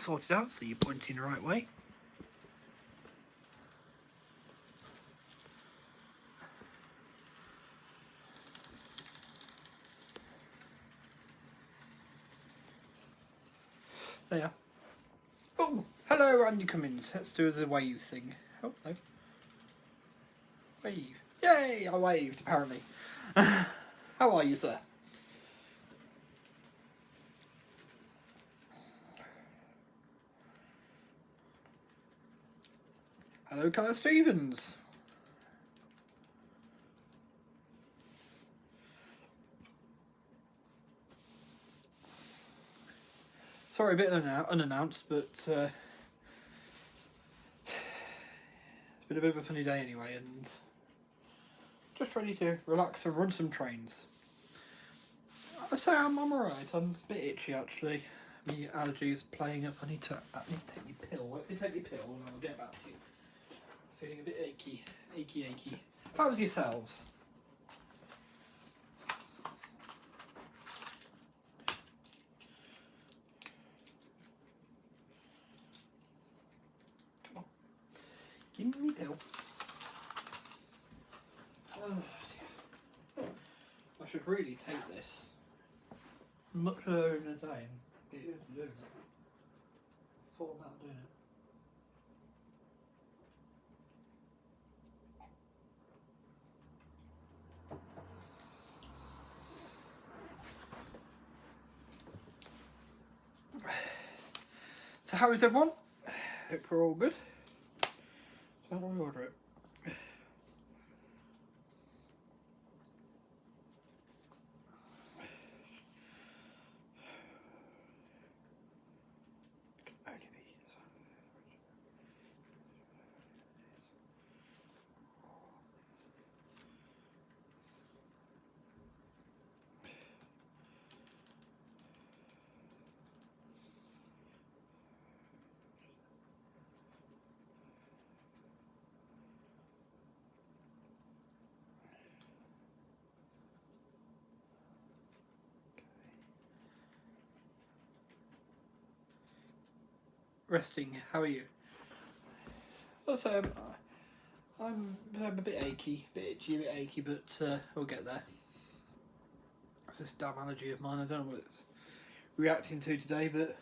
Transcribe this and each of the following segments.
sorted out, so you're pointing the right way. There you are. Oh, hello Randy Cummins. Let's do the wave thing. Oh, no. Wave. Yay, I waved, apparently. How are you, sir? Hello, Connor Stevens. Sorry, a bit unannounced, but it's been a bit of a funny day anyway, and just ready to relax and run some trains. I say I'm alright. I'm a bit itchy actually. My allergies playing up. I need to take my pill. Let me take my pill and I'll get back to you. Feeling a bit achy. How's yourselves? Come on, give me my pill. Oh dear. I should really take this much earlier in the day and get you into doing it. Thought about doing it. So how is everyone? Hope we're all good. So how do I order it? Resting. How are you? Also, I'm a bit achy, a bit itchy, a bit achy, but we'll get there. It's this damn allergy of mine. I don't know what it's reacting to today, but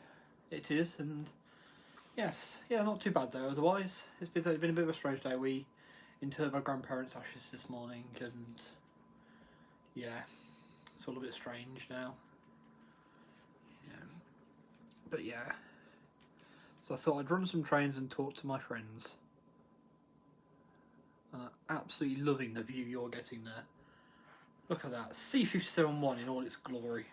it is. And yes, yeah, not too bad though. Otherwise, it's been a bit of a strange day. We interred my grandparents' ashes this morning, and yeah, it's all a bit strange now. Yeah, but yeah. So I thought I'd run some trains and talk to my friends. And I'm absolutely loving the view you're getting there. Look at that, C57-1 in all its glory.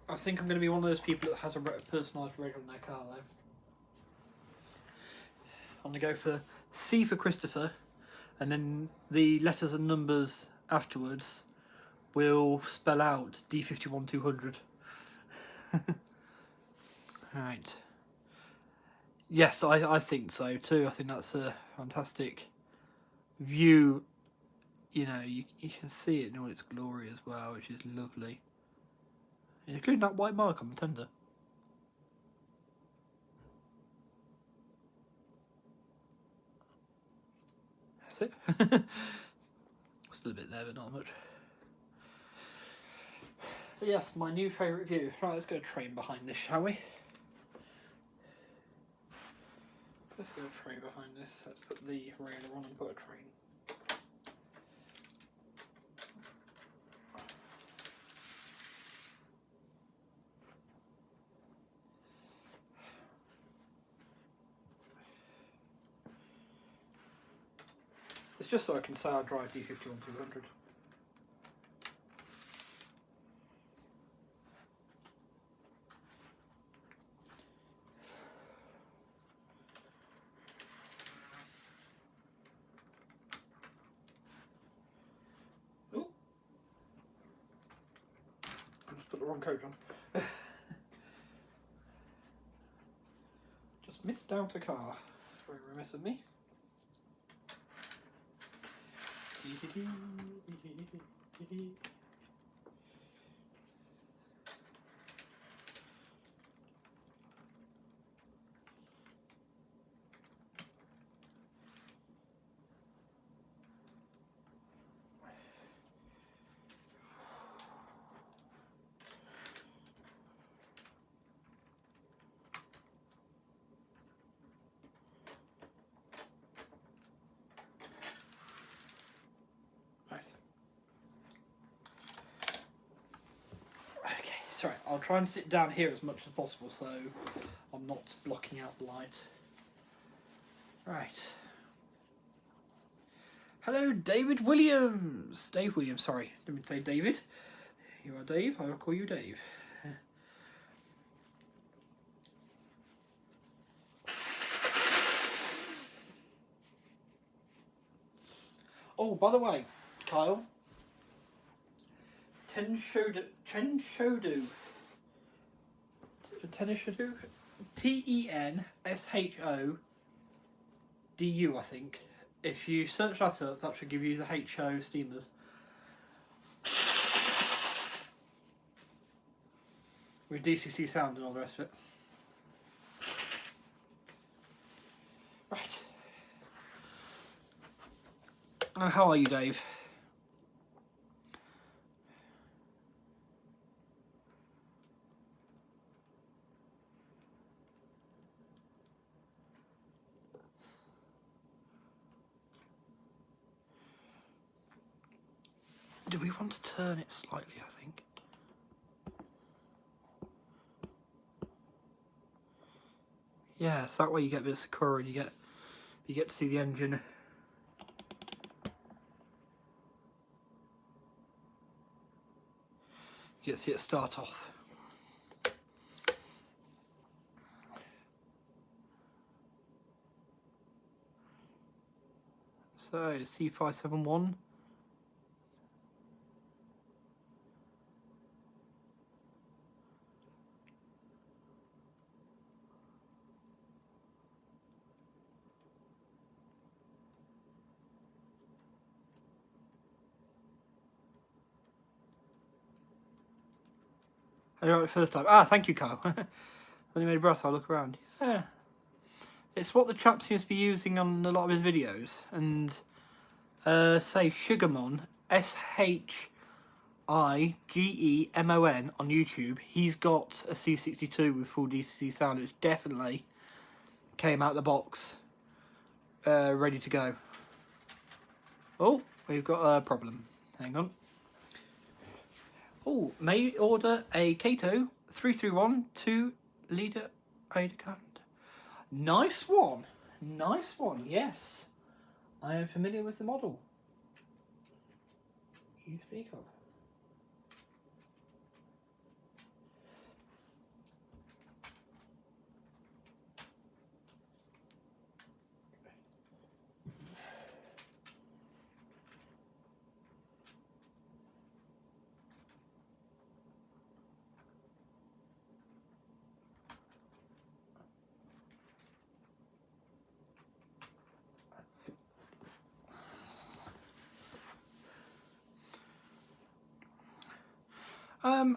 I think I'm going to be one of those people that has a personalised red on their car though. I'm going to go for C for Christopher, and then the letters and numbers afterwards will spell out D51200. Right. Yes, I think so too. I think that's a fantastic view. You know, you can see it in all its glory as well, which is lovely. Including that white mark on the tender. That's it. Still a bit there, but not much. But yes, my new favourite view. Right, let's go train behind this, shall we? Let's go train behind this. Let's put the railer on and put a train. It's just so I can say I drive D51200. the wrong coat on. Just missed out a car. Very remiss of me. Sorry, I'll try and sit down here as much as possible so I'm not blocking out the light. Right. Hello, David Williams. Dave Williams, sorry. Didn't say David. You are Dave, I will call you Dave. Oh, by the way, Kyle. Tenshodu. TENSHODU, I think. If you search that up, that should give you the HO steamers. With DCC sound and all the rest of it. Right. And how are you, Dave? Do we want to turn it slightly, I think? Yeah, so that way you get a bit of Sakura and you get to see the engine. You get to see it start off. So C571. I got it first time. Ah, thank you, Kyle. Then you made a breath, I'll look around. Yeah. It's what the chap seems to be using on a lot of his videos. And, say, Sugarmon, SHIGEMON on YouTube, he's got a C62 with full DCC sound, which definitely came out the box, ready to go. Oh, we've got a problem. Hang on. Oh, may order a Kato 331 2 litre Ada current. Nice one. Nice one, yes. I am familiar with the model you speak of.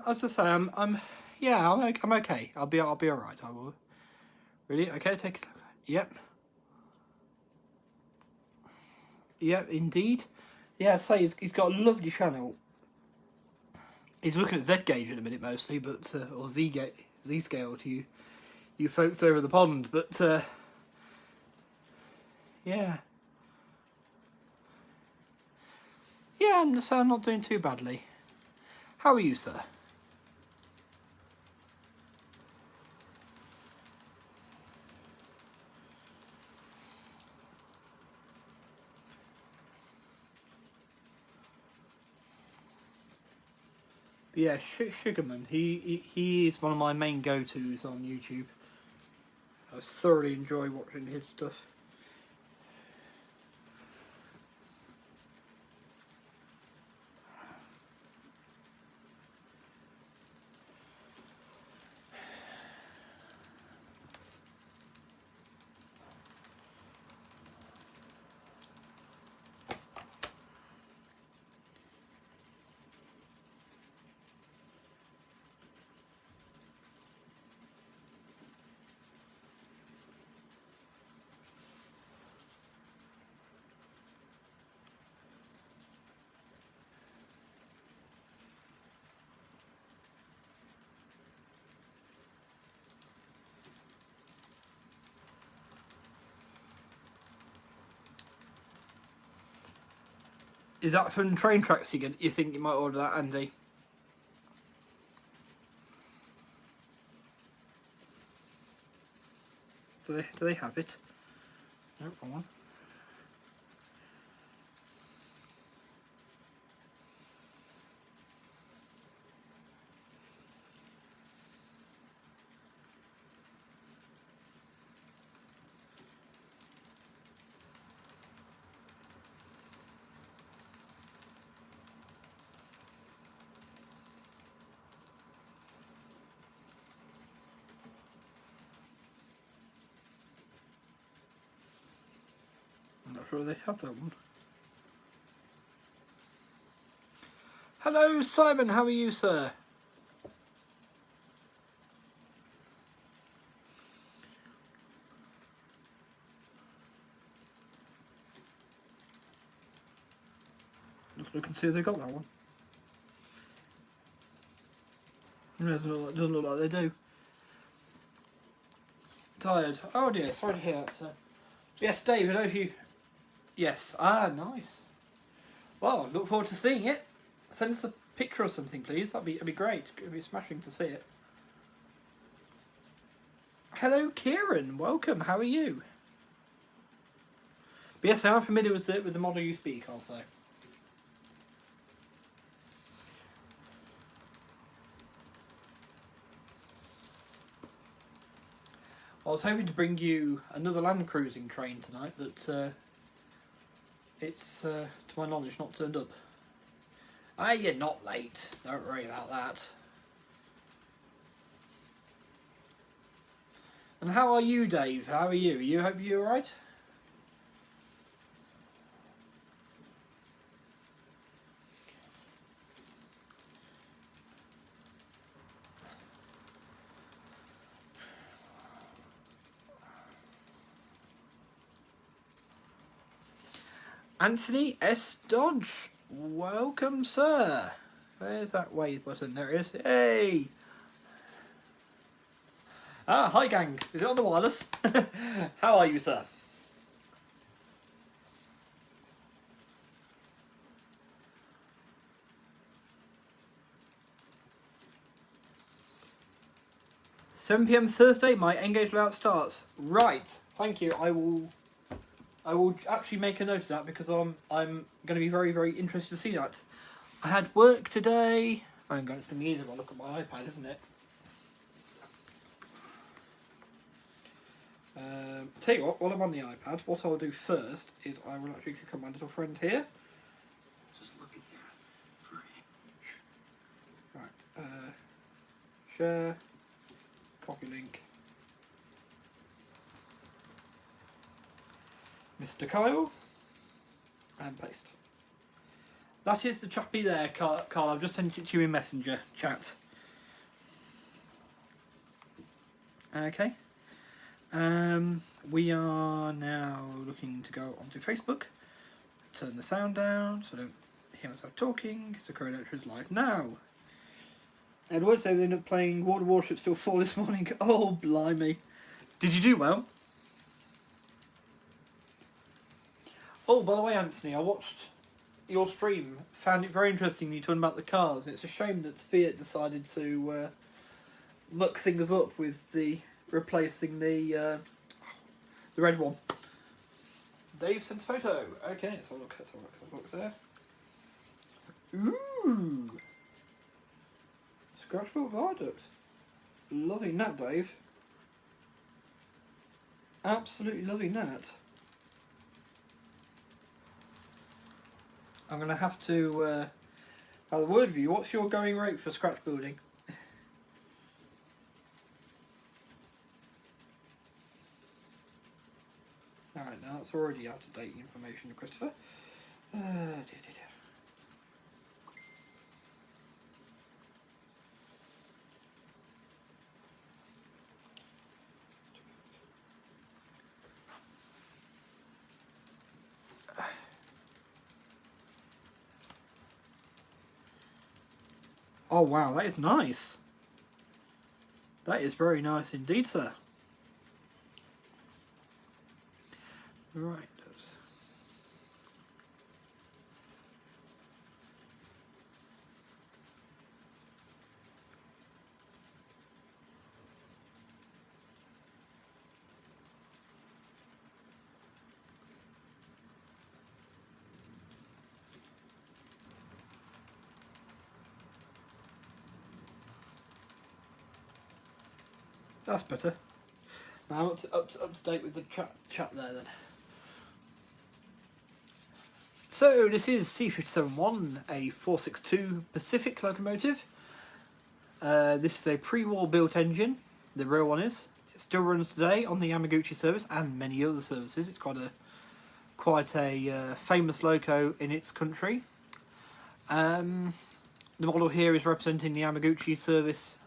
As I say, I'm okay. I'll be all right. I will. Really? Okay, take a look. Yep. Yep, indeed. Yeah, I say he's got a lovely channel. He's looking at Z gauge in a minute mostly, but or Z scale to you folks over the pond. But yeah, I'm not doing too badly. How are you, sir? But yeah, Sugarman, he is one of my main go-tos on YouTube. I thoroughly enjoy watching his stuff. Is that from train tracks you think you might order that, Andy? Do they have it? No, wrong one. I'm not sure they have that one. Hello, Simon. How are you, sir? Let's look and see if they got that one. It doesn't look like they do. Tired. Oh dear, sorry to hear that, sir. Yes, Dave, I don't know if you... Yes. Ah, nice. Well, look forward to seeing it. Send us a picture or something, please. That'd be great. It'd be smashing to see it. Hello, Kieran. Welcome. How are you? But yes, I'm familiar with the model you speak of, though. I was hoping to bring you another land cruising train tonight, but it's, to my knowledge, not turned up. Ah, you're not late. Don't worry about that. And how are you, Dave? How are you? Hope you're alright? Anthony S. Dodge, welcome, sir. Where's that wave button? There it is. Hey! Ah, hi, gang. Is it on the wireless? How are you, sir? £7 PM Thursday, my Engage layout starts. Right. Thank you. I will actually make a note of that because I'm going to be very, very interested to see that. I had work today. I'm going to be easy if I look at my iPad, isn't it? Tell you what, while I'm on the iPad, what I'll do first is I will actually click on my little friend here. Just look at that. Right. Share. Copy link. Mr. Kyle. And paste. That is the chappy there, Carl. I've just sent it to you in Messenger chat. Okay. We are now looking to go onto Facebook. Turn the sound down so I don't hear myself talking. Sakura is live now. Edward, they ended up playing World of Warships till 4 this morning. Oh, blimey. Did you do well? Oh, by the way, Anthony, I watched your stream. Found it very interesting you talking about the cars. It's a shame that Fiat decided to muck things up with the replacing the red one. Dave sent a photo. Okay, let's have a look. Let's have a look there. Ooh. Scratchbuilt viaduct. Loving that, Dave. Absolutely loving that. I'm going to have to have a word with you. What's your going rate for scratch building? Alright, now that's already out of date information, Christopher. Dear. Oh wow, that is nice. That is very nice indeed, sir. Right. That's better. Now I'm up to date with the chat there then. So this is C57-1, a 462 Pacific locomotive. This is a pre-war built engine, the real one is. It still runs today on the Yamaguchi service and many other services. It's quite a famous loco in its country. The model here is representing the Yamaguchi service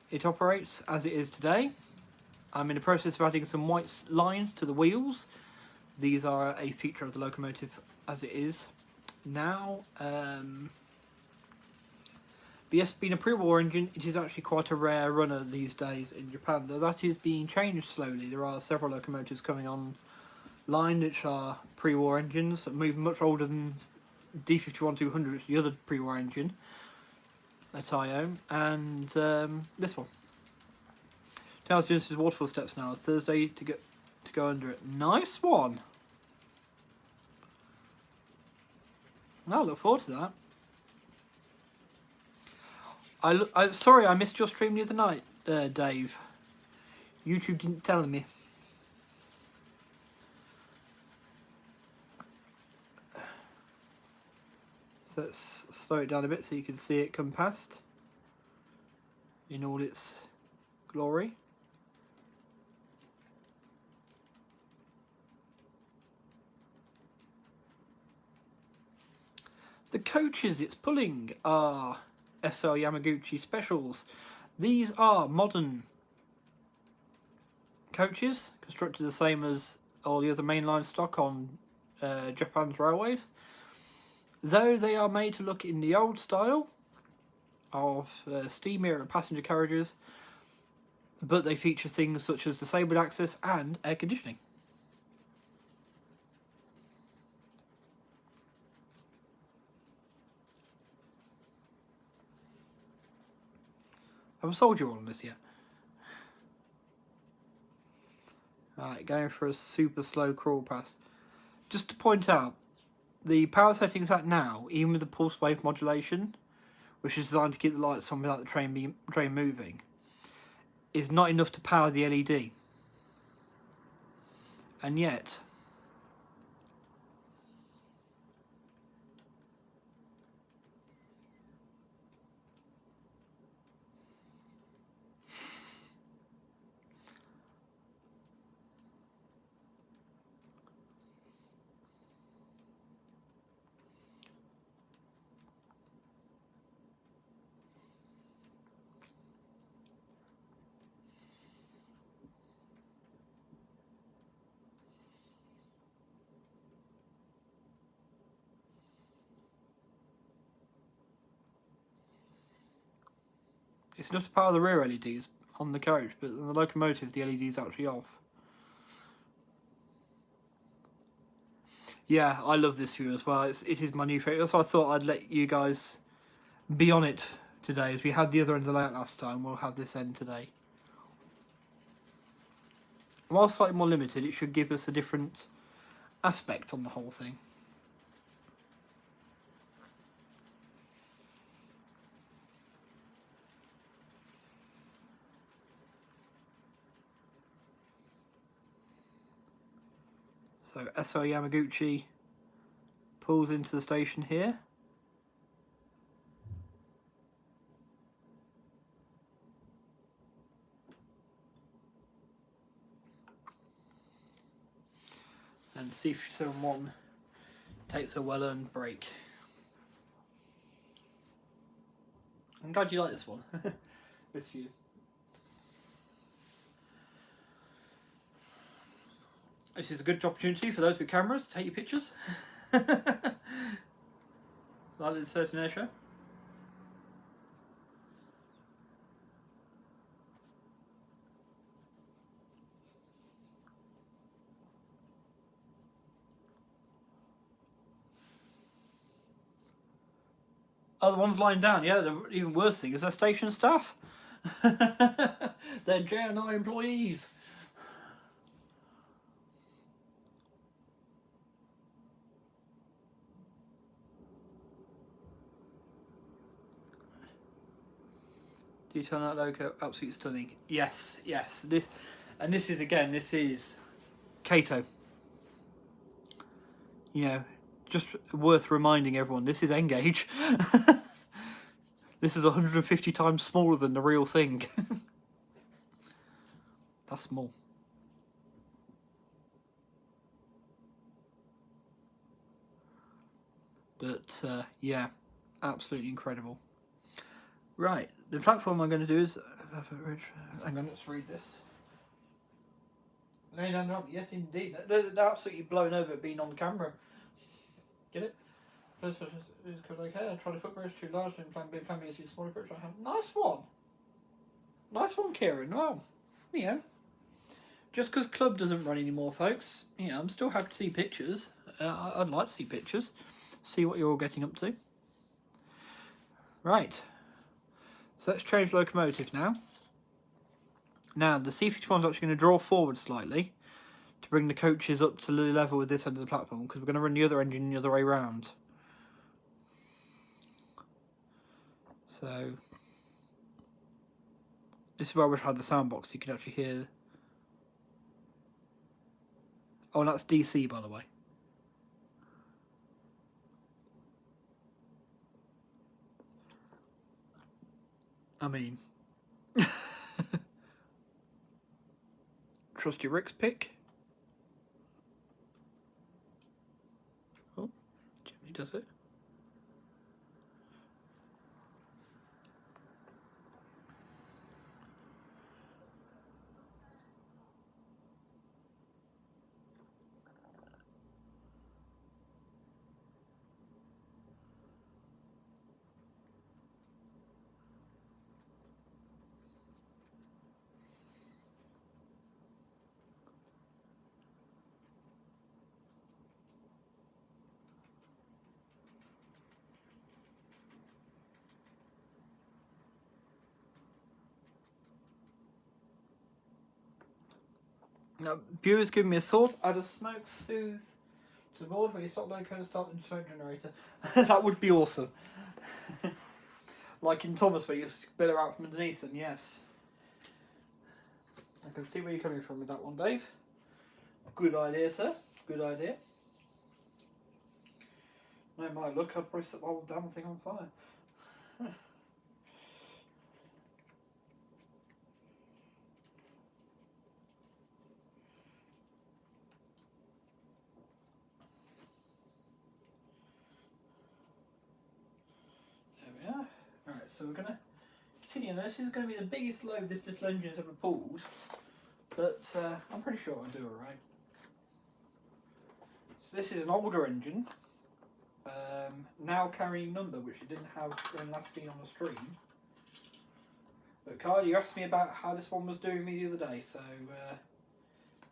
it operates as it is today. I'm in the process of adding some white lines to the wheels. These are a feature of the locomotive as it is now. But yes, being a pre-war engine, it is actually quite a rare runner these days in Japan, though that is being changed slowly. There are several locomotives coming online which are pre-war engines that move much older than D51-200, which is the other pre-war engine that I own, and this one. Now doing his waterfall steps now. Thursday to go under it. Nice one. I look forward to that. I'm sorry I missed your stream the other night, Dave. YouTube didn't tell me. So let's slow it down a bit so you can see it come past in all its glory. The coaches it's pulling are SL Yamaguchi Specials. These are modern coaches, constructed the same as all the other mainline stock on Japan's railways. Though they are made to look in the old style of steam era passenger carriages, but they feature things such as disabled access and air conditioning. I haven't sold you all on this yet. Alright, going for a super slow crawl past. Just to point out, the power settings at now, even with the pulse wave modulation, which is designed to keep the lights on without the train moving, is not enough to power the LED. And yet, it's enough to power the rear LEDs on the coach, but on the locomotive the LED is actually off. Yeah, I love this view as well. It is my new favourite. So I thought I'd let you guys be on it today. As we had the other end of the layout last time, we'll have this end today. While slightly more limited, it should give us a different aspect on the whole thing. So SO Yamaguchi pulls into the station here. And C71 takes a well-earned break. I'm glad you like this one. This view. This is a good opportunity for those with cameras to take your pictures. Like the certain air show. Oh, the ones lying down, yeah, the even worse thing is they're station staff. They're JNI employees. Detail on that logo, absolutely stunning. Yes, yes. This is Kato. You know, just worth reminding everyone, this is N-Gauge. This is 150 times smaller than the real thing. That's small. But yeah, absolutely incredible. Right, the platform I'm going to do is... hang on, let's read this. No, yes indeed. They're absolutely blown over at being on camera. Get it? First one is okay, I tried to football, it's too large, and plan B is too small approach. I have. Nice one! Nice one, Kieran. Well, you know, just because Club doesn't run anymore, folks, you know, I'm still happy to see pictures. I'd like to see pictures. See what you're all getting up to. Right. So let's change locomotive now. Now, the C51's actually going to draw forward slightly to bring the coaches up to the level with this end of the platform, because we're going to run the other engine the other way round. So, this is where I wish I had the sound box so you could actually hear. Oh, and that's DC, by the way. I mean, trusty Rick's pick. Oh, Jimmy does it. Now, viewers give me a thought. Add a smoke soothe to the board where you stop loco and start the smoke generator. That would be awesome. Like in Thomas where you spill her out from underneath them, yes. I can see where you're coming from with that one, Dave. Good idea, sir. Good idea. No, my look, I'd probably set the whole damn thing on fire. Alright, so we're going to continue. Now, this is going to be the biggest load this little engine's ever pulled, but I'm pretty sure I'll do alright. So this is an older engine, now carrying number, which it didn't have when last seen on the stream. But Carl, you asked me about how this one was doing me the other day, so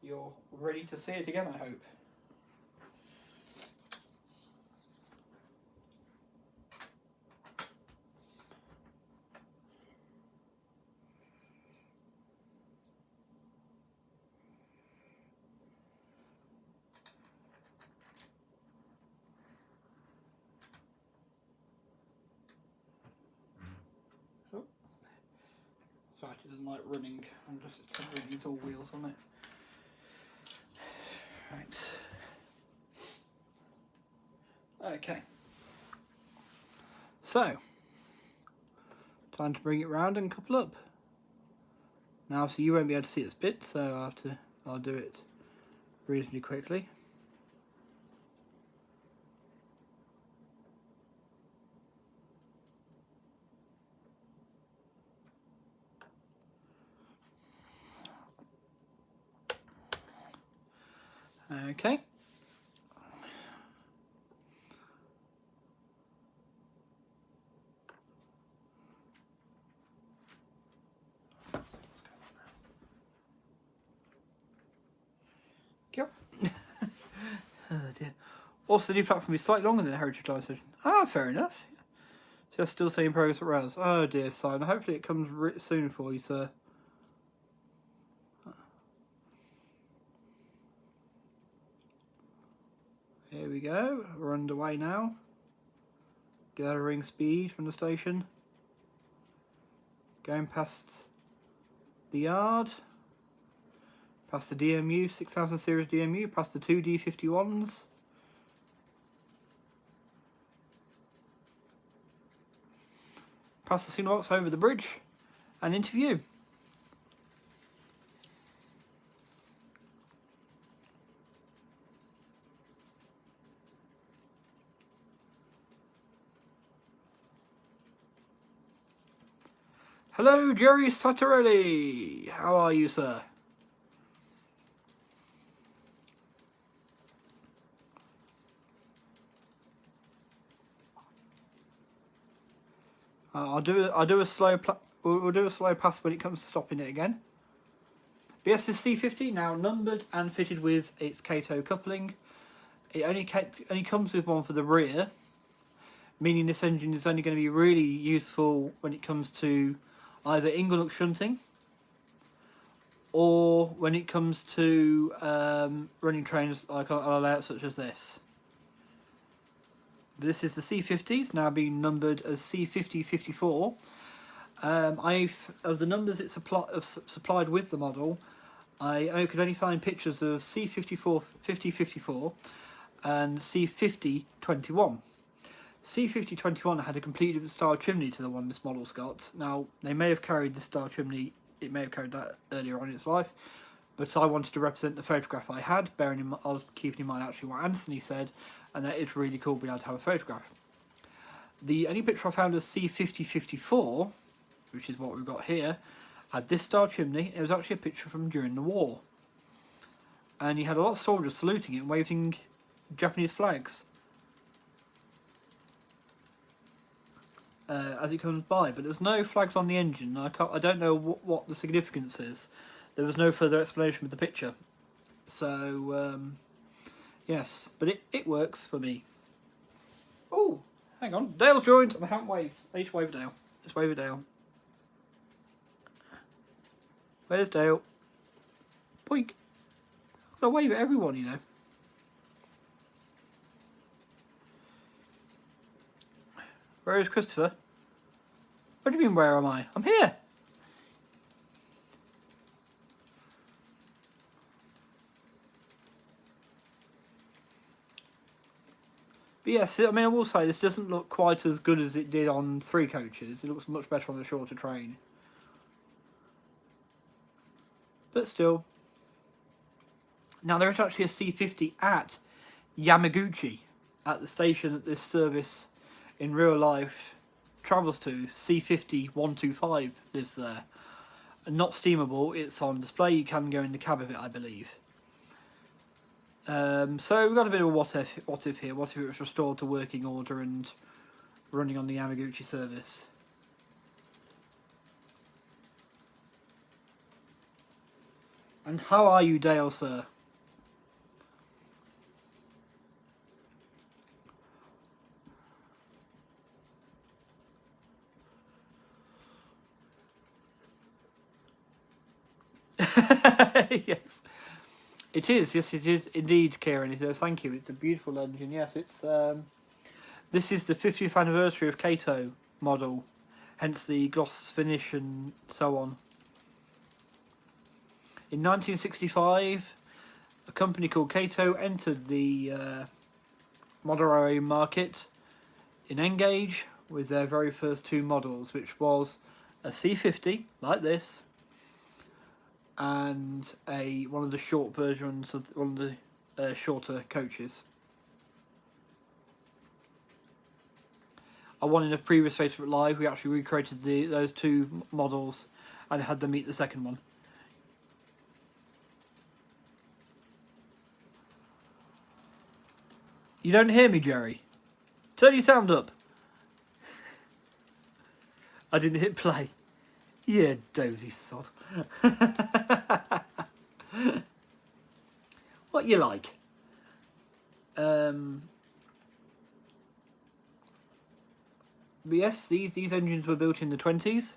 you're ready to see it again, I hope. Sorry, it doesn't like running. It's temporary, needs all wheels on it. Right. Okay. So, time to bring it round and couple up. Now, obviously, you won't be able to see this bit, so I'll do it reasonably quickly. Okay. Yep. Oh dear. Also, the new platform is slightly longer than the Heritage Line station. Ah, fair enough. Just still seeing progress at rails. Oh dear, Simon. Hopefully it comes soon for you, sir. Here we go. We're underway now. Gathering speed from the station. Going past the yard, past the DMU, 6000 series DMU, past the two D51s. Past the signal box, over the bridge, and into view. Hello, Jerry Sattarelli. How are you, sir? I'll do a slow. We'll do a slow pass when it comes to stopping it again. But yes, this C50 now numbered and fitted with its Kato coupling. It only comes with one for the rear, meaning this engine is only going to be really useful when it comes to either Inglenook shunting or when it comes to running trains like on a layout such as this. This is the C50, it's now being numbered as C5054. Of the numbers it's supplied with the model, I could only find pictures of C54, 5054 and C5021. C5021 had a completely different style chimney to the one this model's got. Now, they may have carried this style chimney, it may have carried that earlier on in its life, but I wanted to represent the photograph I had, bearing in mind, I was keeping in mind actually what Anthony said, and that it's really cool being able to have a photograph. The only picture I found of C5054, which is what we've got here, had this style chimney. It was actually a picture from during the war. And you had a lot of soldiers saluting it and waving Japanese flags as it comes by, but there's no flags on the engine. I don't know what the significance is. There was no further explanation with the picture. So, yes, but it works for me. Oh, hang on. Dale's joined and I haven't waved. I need to wave Dale. Let's wave Dale. Where's Dale? Boink. I've got to wave at everyone, you know. Where is Christopher? What do you mean, where am I? I'm here. But yes, I mean, I will say this doesn't look quite as good as it did on 3 coaches. It looks much better on the shorter train. But still. Now, there is actually a C50 at Yamaguchi, at the station that this service in real life travels to. C50-125 lives there. And not steamable, it's on display. You can go in the cab of it, I believe. So we've got a bit of a what if here. What if it was restored to working order and running on the Yamaguchi service? And how are you, Dale, sir? Yes. It is, yes it is indeed, Kieran. Thank you, it's a beautiful engine. Yes, it's this is the 50th anniversary of Kato model, hence the gloss finish and so on. In 1965, a company called Kato entered the model market in Engage with their very first 2 models, which was a C50, like this, and one of the short versions of one of the shorter coaches. I won in a previous Facebook Live. We actually recreated those 2 models and had them meet the second one. You don't hear me, Jerry? Turn your sound up. I didn't hit play. Yeah, dozy sod. What you like? But yes, these engines were built in the 20s.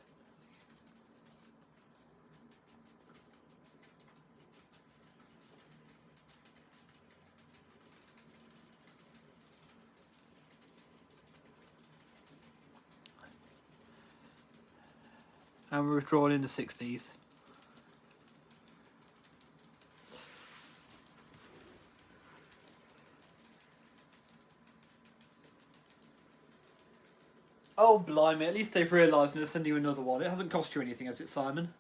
and we're withdrawn in the 60s. Oh, blimey, at least they've realised and they're sending you another one. It hasn't cost you anything, has it, Simon?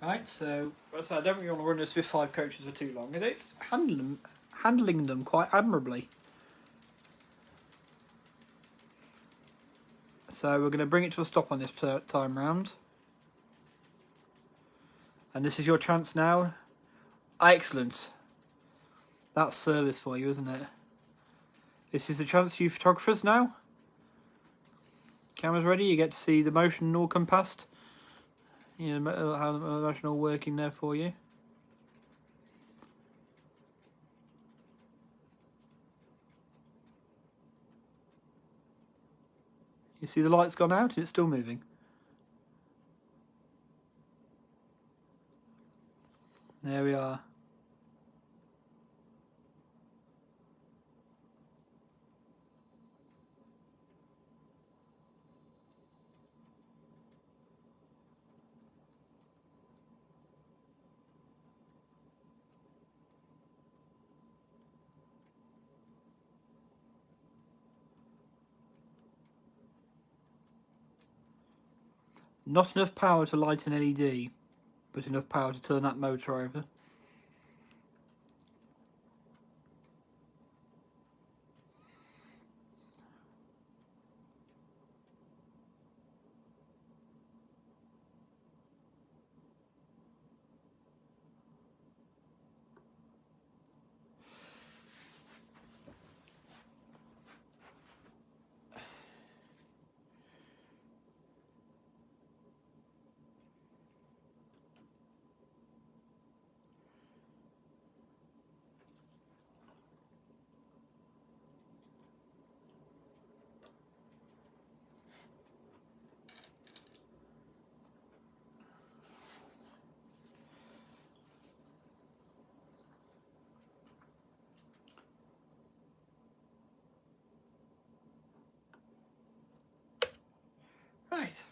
Right, so I don't really want to run this with 5 coaches for too long. It's handling them quite admirably. So we're going to bring it to a stop on this time round. And this is your chance now. Excellent. That's service for you, isn't it? This is the chance for you photographers now. Camera's ready, you get to see the motion all come past. You know, how the motion all working there for you. You see the light's gone out and it's still moving. There we are. Not enough power to light an LED, but enough power to turn that motor over. Right.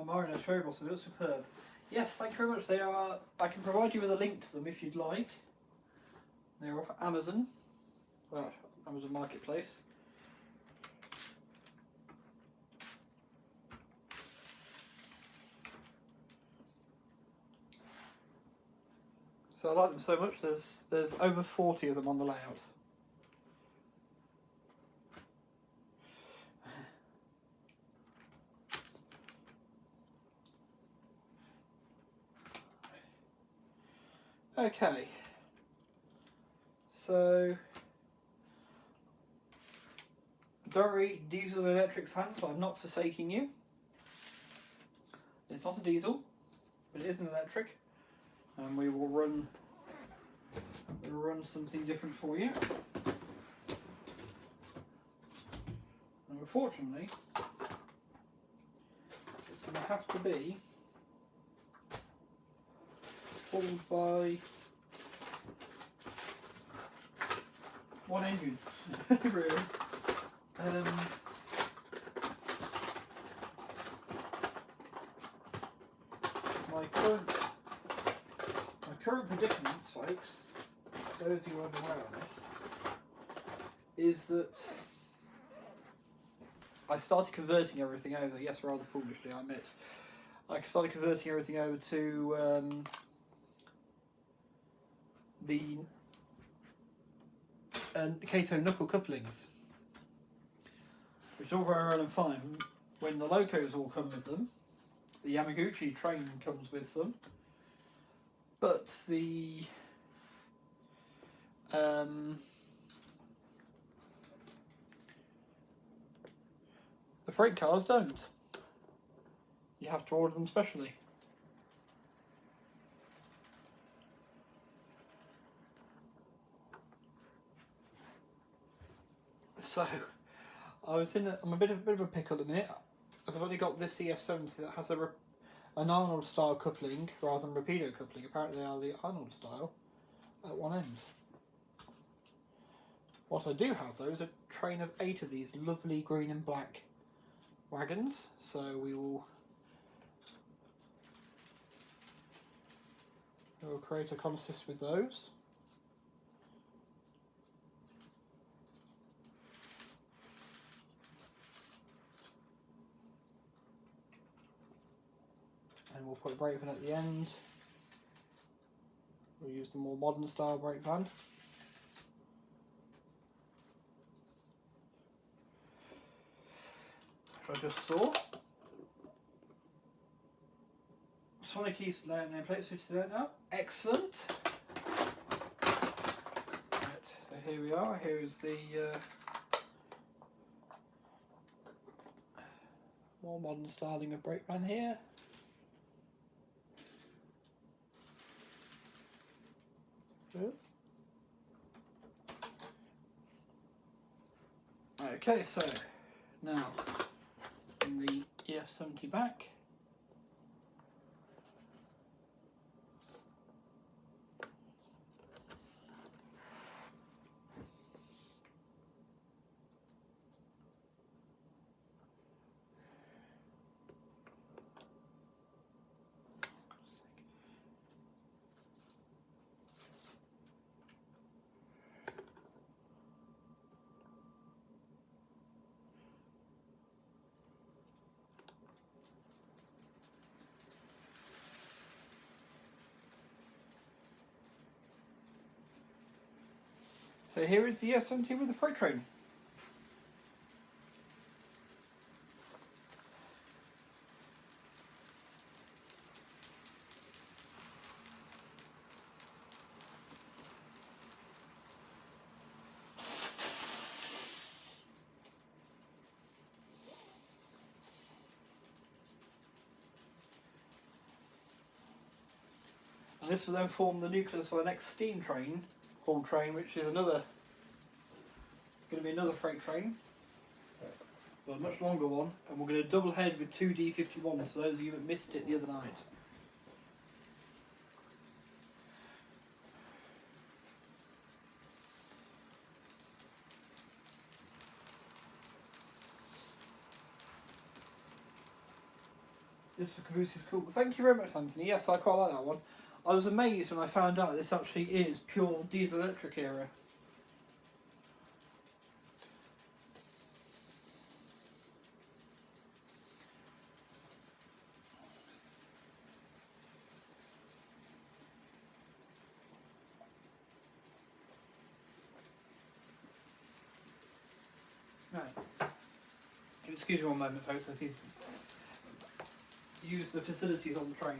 Marino Shrobel, so they look superb. Yes, thank you very much. They are. I can provide you with a link to them if you'd like. They're off Amazon, well, Amazon Marketplace. So I like them so much. There's over 40 of them on the layout. Okay, so don't worry, diesel and electric fans, so I'm not forsaking you. It's not a diesel, but it is an electric, and we will run something different for you. And unfortunately, it's going to have to be pulled by one engine, really. My current predicament, folks, those who aren't aware of this, is that I started converting everything over. Yes, rather foolishly, I admit. I started converting everything over to the Kato knuckle couplings. which is all very well and fine when the locos all come with them. The Yamaguchi train comes with them, but the freight cars don't. You have to order them specially. So, I'm a bit of a pickle at the minute. I've only got this EF70 that has an Arnold style coupling rather than Rapido coupling. Apparently they are the Arnold style at one end. What I do have though is a train of 8 of these lovely green and black wagons. So we'll create a consist with those. And we'll put a brake van at the end. We'll use the more modern style brake van. Which I just saw. Sonic East layout nameplate switched to that now. Excellent. Right, so here we are. Here is the more modern styling of brake van here. Okay, so now in the EF70 back. So here is the EF70 with the freight train. And this will then form the nucleus for the next steam train, haul train, which is going to be another freight train, but a much longer one, and we're going to double head with 2 D51s for those of you that missed it the other night. This caboose is cool. Thank you very much, Anthony. Yes, I quite like that one. I was amazed when I found out this actually is pure diesel electric era. Right. Excuse me one moment, folks. I need to use the facilities on the train.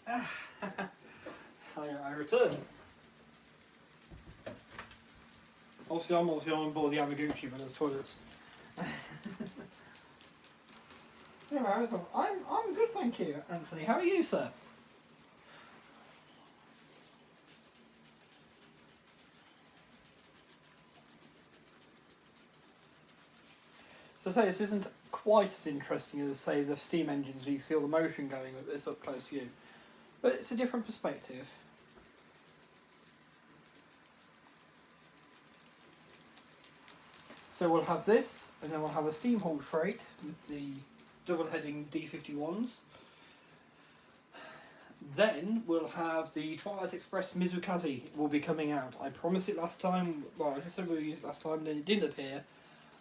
I return. Obviously, I'm on board the Yamaguchi Brothers toilets. Anyway, I'm good, thank you, Anthony. How are you, sir? So say this isn't quite as interesting as say the steam engines where you see all the motion going with this up close view, but it's a different perspective. So we'll have this, and then we'll have a steam hauled freight with the double heading D51s. Then we'll have the Twilight Express Mizukazi will be coming out. I promised it last time, well I said we used it last time, then it didn't appear,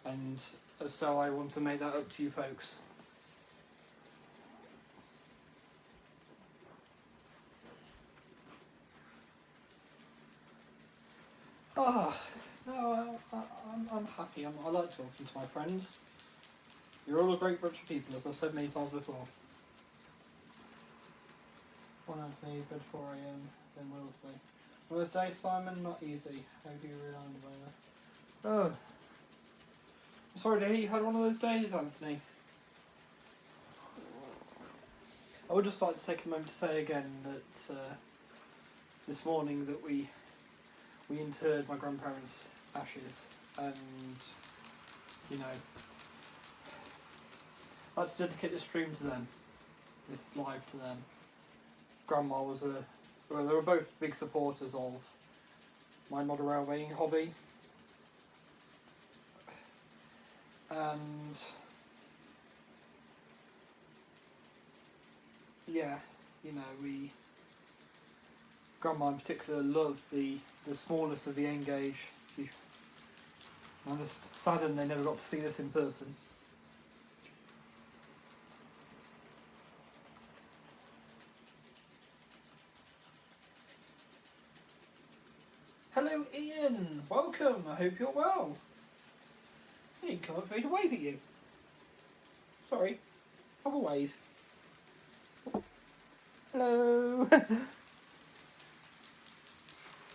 and so I want to make that up to you folks. No, I'm happy. I like talking to my friends. You're all a great bunch of people, as I've said many times before. 1 Anthony, bed 4 AM, then Wednesday. Wednesday, Simon, not easy. How do you remind me that? Oh. I'm sorry to hear you had one of those days, Anthony. I would just like to take a moment to say again that this morning that we interred my grandparents' ashes, and you know, I'd like to dedicate this stream to them, this live to them. Grandma was they were both big supporters of my model railwaying hobby, and yeah, you know, Grandma in particular loved the smallness of the end gauge. I'm just saddened they never got to see this in person. Hello Ian, welcome, I hope you're well. I didn't come up for me to wave at you. Sorry, have a wave. Hello.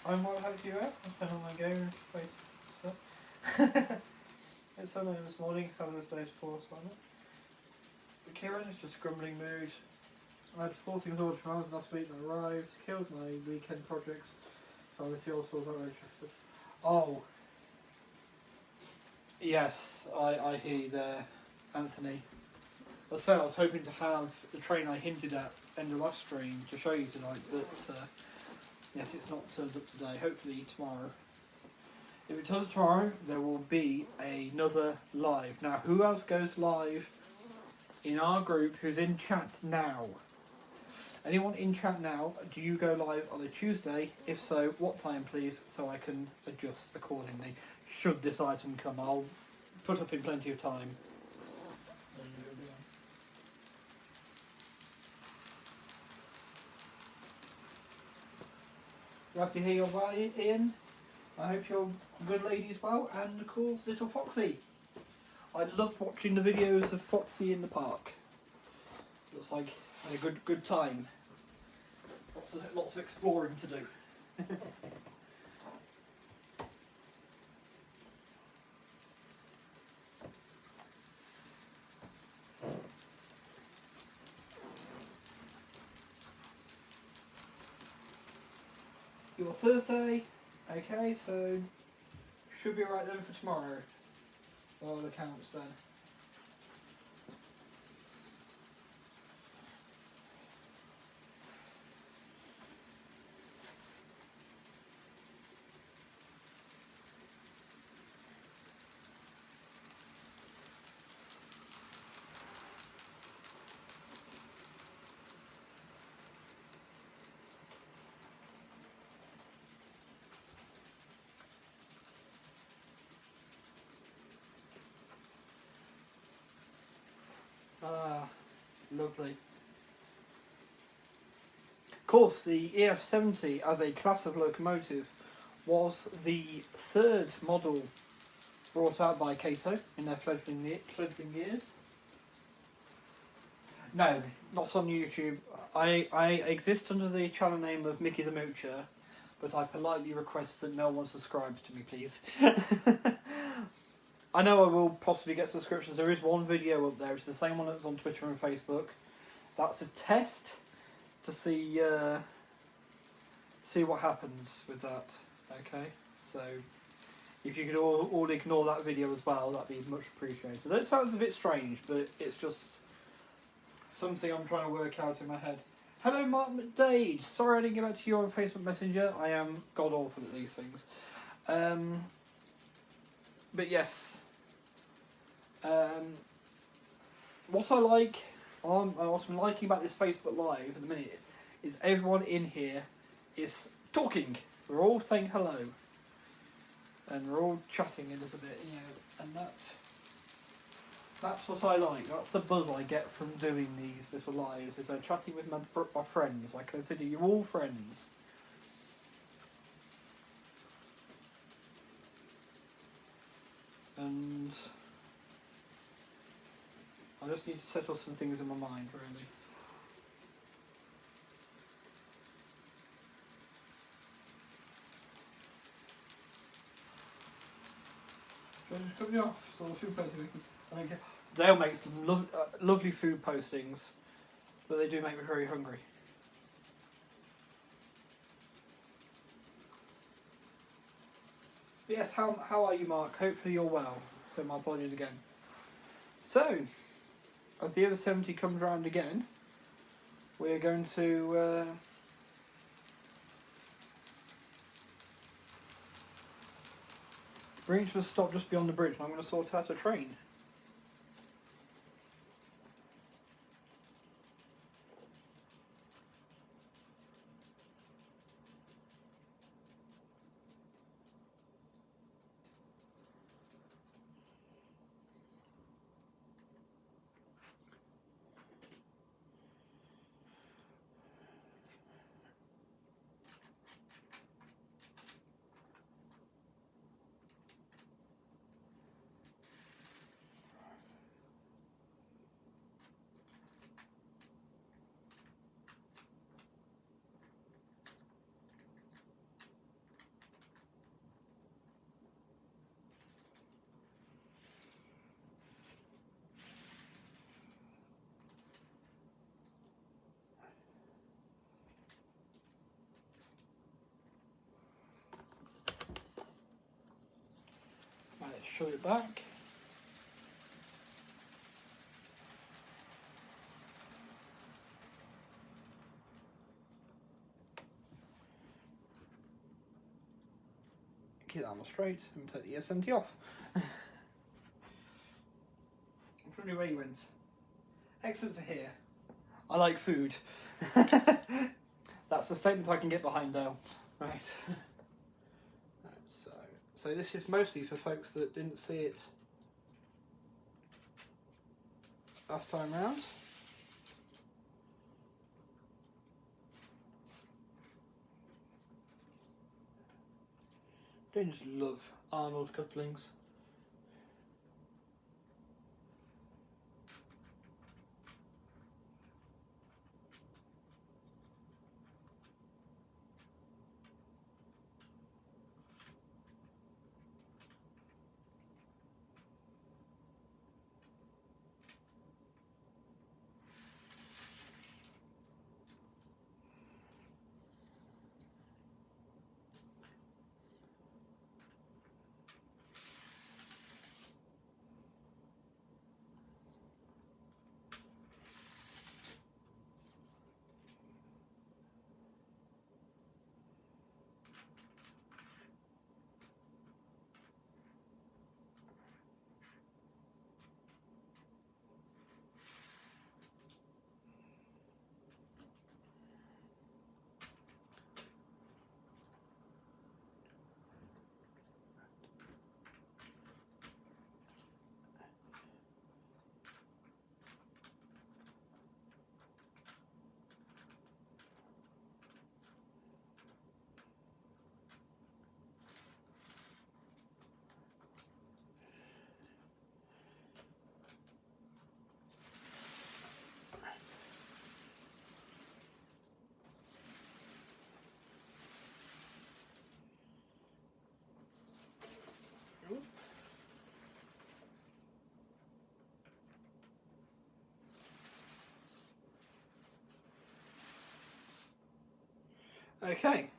I'm well, how do you out? I've been on my go, wait, stuff. It's Sunday this morning, how those days before, Simon. Kieran is just grumbling mood. I had 4 things ordered from Amazon last week that arrived, killed my weekend projects, so I see all sorts of interested. Oh. Yes, I hear you there, Anthony. I was hoping to have the train I hinted at end of last stream to show you tonight, but yes, it's not turned up today. Hopefully tomorrow. If it turns up tomorrow, there will be another live. Now, who else goes live in our group who's in chat now? Anyone in chat now, do you go live on a Tuesday? If so, what time please, so I can adjust accordingly. Should this item come, I'll put up in plenty of time. Glad to hear your well, Ian. I hope you're a good lady as well, and of course, little Foxy. I love watching the videos of Foxy in the park. Looks like a good time. Lots of exploring to do. Your Thursday, okay, so should be alright then for tomorrow. All the counts then. Ah, lovely. Of course, the EF70 as a class of locomotive was the 3rd model brought out by Kato in their fledgling years. No, not on YouTube. I exist under the channel name of Mickey the Moocher, but I politely request that no one subscribes to me, please. I know I will possibly get subscriptions. There is one video up there. It's the same one that's on Twitter and Facebook. That's a test to see what happens with that. Okay, so if you could all ignore that video as well, that'd be much appreciated. That sounds a bit strange, but it's just something I'm trying to work out in my head. Hello, Mark McDade. Sorry I didn't get back to you on Facebook Messenger. I am god awful at these things. But yes. What I like, what I'm liking about this Facebook Live at the minute is everyone in here is talking. We're all saying hello. And we're all chatting a little bit, you know, and that's what I like. That's the buzz I get from doing these little lives, is I'm chatting with my friends. I consider you all friends. And I just need to settle some things in my mind, really. Should I just cut me off? So the food posting. Dale makes some lovely food postings, but they do make me very hungry. But yes, how are you, Mark? Hopefully you're well. So my apologies again. So, as the other 70 comes round again, we're going to bring it to a stop just beyond the bridge, and I'm going to sort out a train. Right, let's show it back. Keep that on straight and take the S70 off. I'm wondering where you went. Excellent to hear. I like food. That's a statement I can get behind, Dale. Right. So this is mostly for folks that didn't see it last time round. Don't just love Arnold couplings. Okay.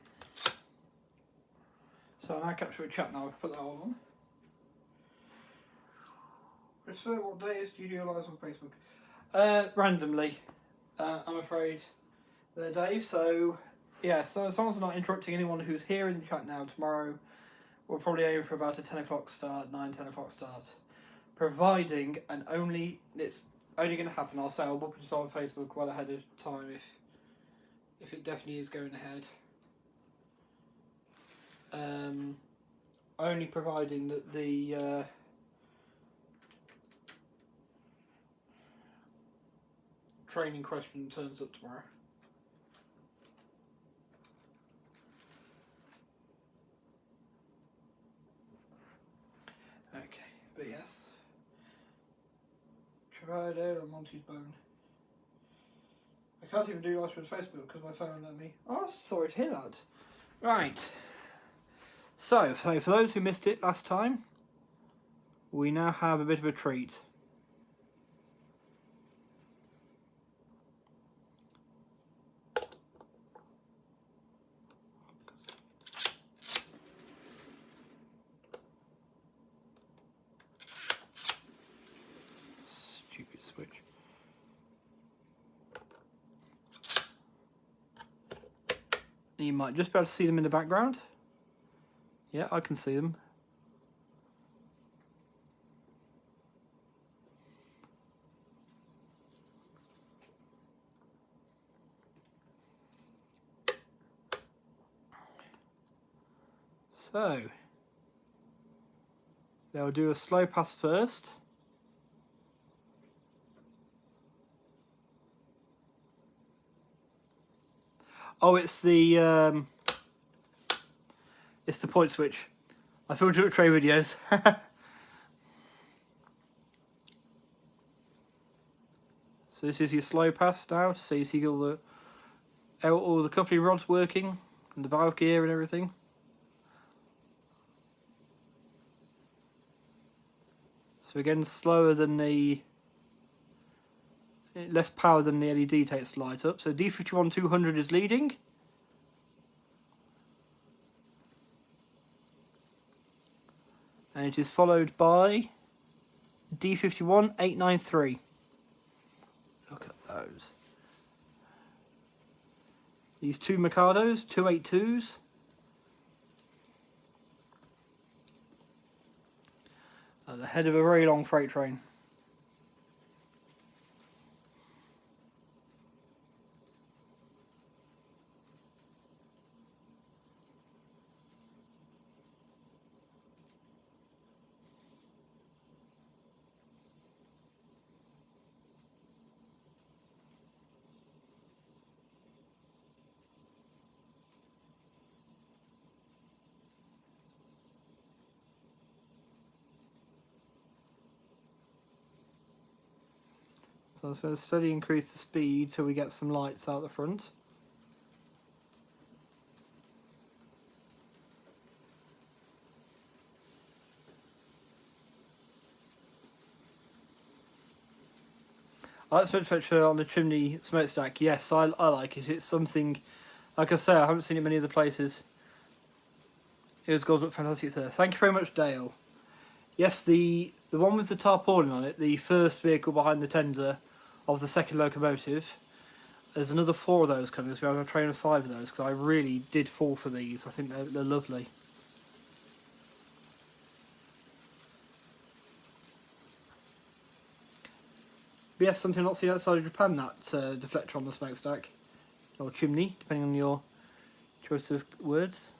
So now capture a chat now. I've put that all on. So what days do you do lives on Facebook? Randomly. I'm afraid they're Dave. So yeah. So as long as I'm not interrupting anyone who's here in the chat now, tomorrow we'll probably aim for about a 10 o'clock start, 10 o'clock start. Providing and only it's only going to happen. I'll say I'll book it on Facebook well ahead of time if it definitely is going ahead. Only providing that the training question turns up tomorrow. Okay, but yes. Travado and Monty's Bone. I can't even do live with Facebook because my phone won't let me. Oh, sorry to hear that. Right. So for those who missed it last time, we now have a bit of a treat. Stupid switch. You might just be able to see them in the background. Yeah, I can see them. So, they'll do a slow pass first. Oh, it's the point switch. I filmed it with tray videos. So this is your slow pass now, so you see all the coupling rods working, and the valve gear and everything. So again, slower than less power than the LED takes to light up. So D51-200 is leading. And it is followed by D51-893. Look at those. These two Mikados, 282s. At the head of a very long freight train. So it's going to steadily increase the speed till we get some lights out the front. I like smoke detector on the chimney smokestack. Yes, I like it. It's something, like I say, I haven't seen it many other places. It was goes up fantastic there. Thank you very much, Dale. Yes, the one with the tarpaulin on it, the first vehicle behind the tender of the second locomotive. There's another 4 of those coming, so we have a train of 5 of those, because I really did fall for these. I think they're lovely. But yes, something not seen outside of Japan, that deflector on the smokestack. Or chimney, depending on your choice of words.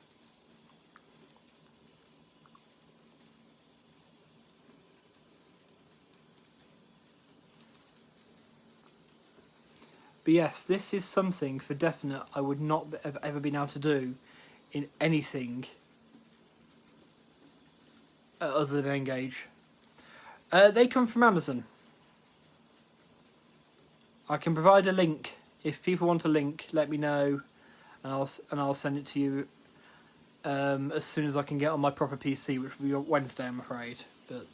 But yes, this is something for definite I would not have ever been able to do in anything other than Engage. They come from Amazon. I can provide a link. If people want a link, let me know, and I'll send it to you as soon as I can get on my proper PC, which will be on Wednesday, I'm afraid. But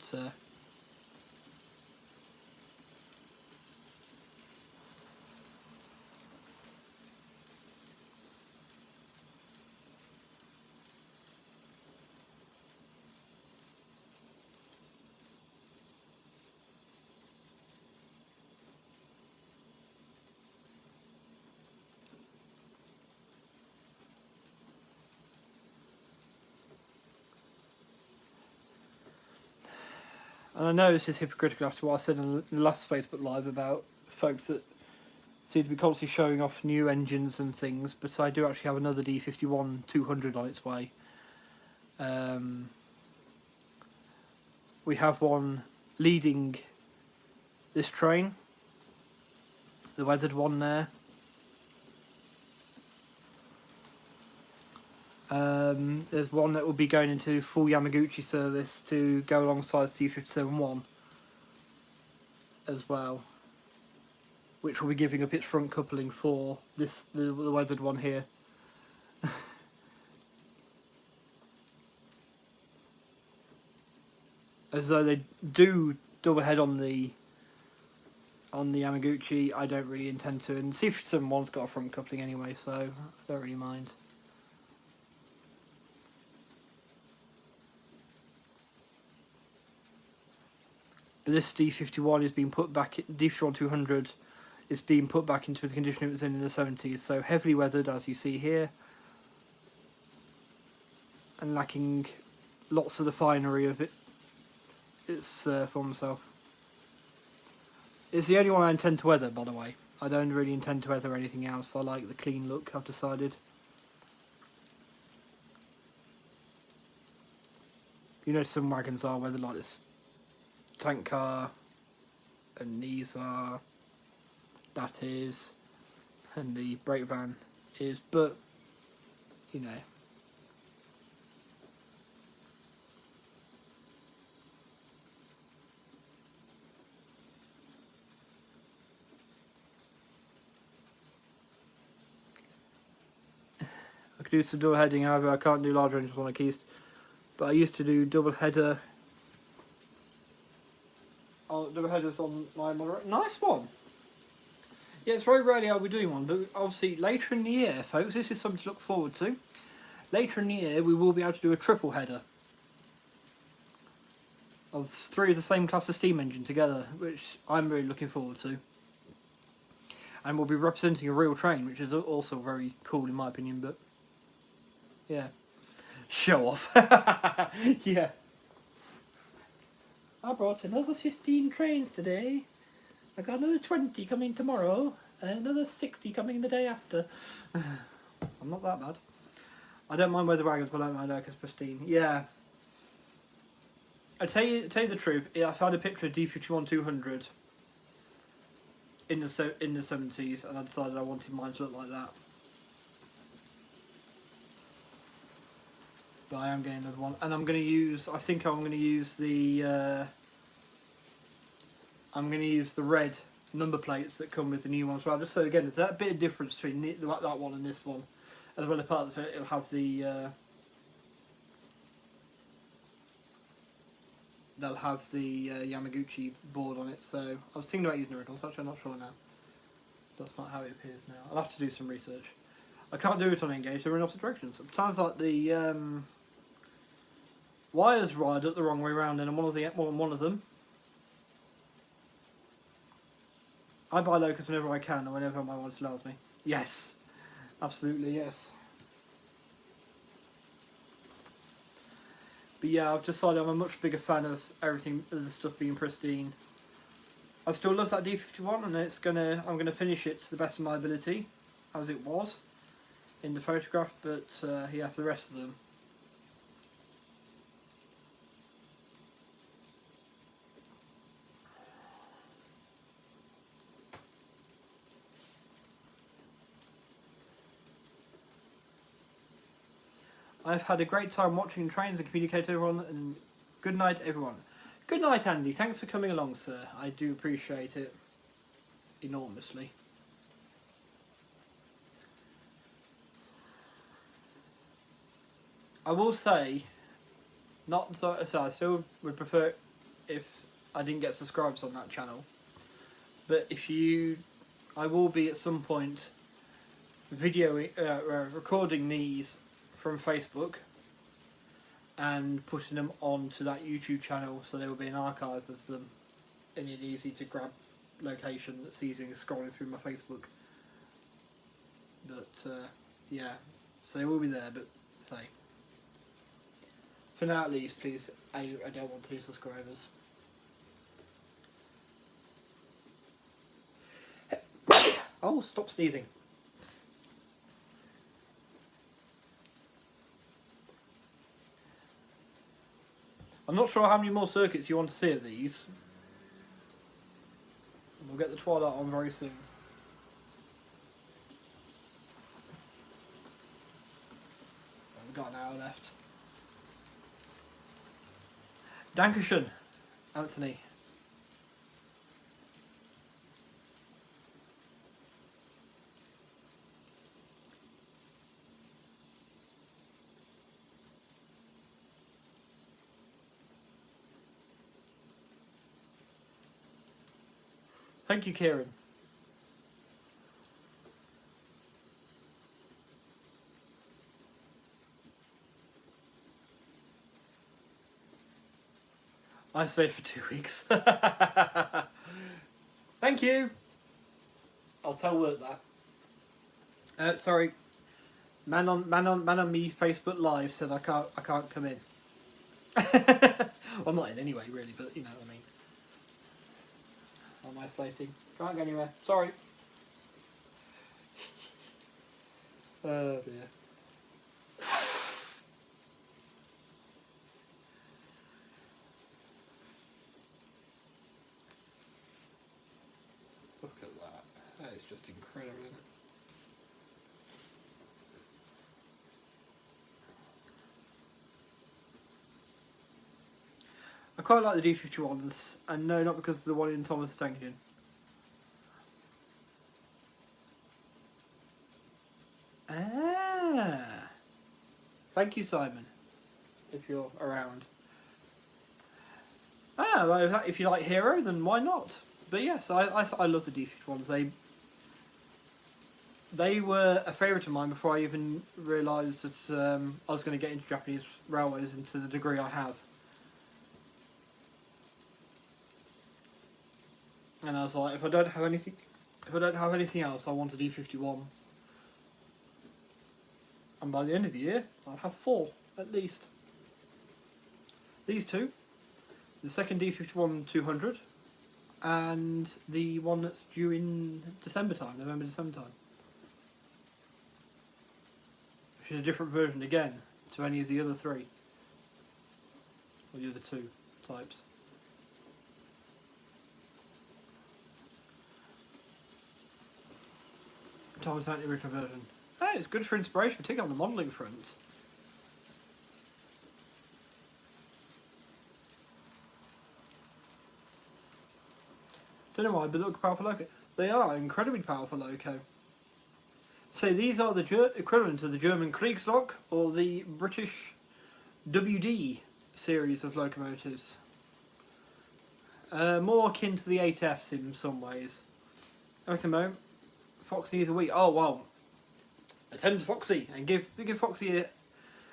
And I know this is hypocritical after what I said in the last Facebook Live about folks that seem to be constantly showing off new engines and things, but I do actually have another D51-200 on its way. We have one leading this train, the weathered one there. There's one that will be going into full Yamaguchi service to go alongside C57-1 as well, which will be giving up its front coupling for the weathered one here. As though they do double head on the Yamaguchi, I don't really intend to. And C57-1's got a front coupling anyway, so I don't really mind. But this D51 is being put back. D51-200 is being put back into the condition it was in the 70s. So heavily weathered, as you see here, and lacking lots of the finery of its former self. It's the only one I intend to weather, by the way. I don't really intend to weather anything else. I like the clean look, I've decided. You know, some wagons are weathered like this. Tank car, and these are, that is, and the brake van is, but, you know. I could do some double heading, however I can't do large engines on a keys, but I used to do double headers on my moderator. Nice one! Yeah, it's very rarely I'll be doing one, but obviously later in the year, folks, this is something to look forward to. Later in the year, we will be able to do a triple header of 3 of the same class of steam engine together, which I'm really looking forward to. And we'll be representing a real train, which is also very cool in my opinion, but yeah. Show off. Yeah. I brought another 15 trains today. I got another 20 coming tomorrow, and another 60 coming the day after. I'm not that bad. I don't mind weather wagons, but I don't mind Locus pristine. Yeah. I tell you the truth. I found a picture of D51-200 in the 70s, and I decided I wanted mine to look like that. But I am getting another one, and I'm going to use. I think I'm going to use the. I'm going to use the red number plates that come with the new ones. Well, just so again, there's that bit of difference between that one and this one, as well as part of it, it'll have the. They'll have the Yamaguchi board on it. So I was thinking about using the originals. Actually, I'm not sure now. That's not how it appears now. I'll have to do some research. I can't do it on Engage. They're in opposite directions. It sounds like the wires ride up the wrong way around, and I'm one of them. I buy Locus whenever I can, and whenever my wallet allows me. Yes, absolutely yes. But yeah, I've decided I'm a much bigger fan of everything, of the stuff being pristine. I still love that D51, and I'm gonna finish it to the best of my ability, as it was in the photograph. But yeah, for the rest of them. I've had a great time watching trains and communicating with everyone, and good night everyone. Good night Andy, thanks for coming along sir, I do appreciate it enormously. I will say, I still would prefer if I didn't get subscribers on that channel, but I will be at some point recording these from Facebook and putting them onto that YouTube channel, so there will be an archive of them in an easy to grab location that's easy scrolling through my Facebook. But yeah, so they will be there, but for now at least, please, I don't want 2 subscribers. Oh, stop sneezing. I'm not sure how many more circuits you want to see of these. We'll get the Twilight on very soon. We've got an hour left. Dankeschön, Anthony. Thank you, Kieran. I stayed for 2 weeks. Thank you. I'll tell work that. Sorry. Man on me Facebook Live said I can't come in. Well, I'm not in anyway, really, but you know what I mean. I'm isolating. Can't go anywhere. Sorry. Oh dear. Look at that. That is just incredible, isn't it? I quite like the D51s, and no, not because of the one in Thomas the Tank Engine. Ah, thank you, Simon, if you're around. Ah, well, if you like Hero, then why not? But yes, I love the D51s. They were a favourite of mine before I even realised that I was going to get into Japanese railways and to the degree I have. And I was like, if I don't have anything else, I want a D51. And by the end of the year, I'll have 4 at least. These two, the second D51 200, and the one that's due in December time, November, December time. Which is a different version again to any of the other 3. Or the other 2 types. Thomas Tank, the original version. Hey, it's good for inspiration, particularly on the modelling front. Don't know why, but look, powerful loco. They are incredibly powerful loco. So these are the equivalent of the German Kriegslok or the British WD series of locomotives. More akin to the 8Fs in some ways. Wait a moment. Foxy needs a week. Oh wow! Attend to Foxy and give Foxy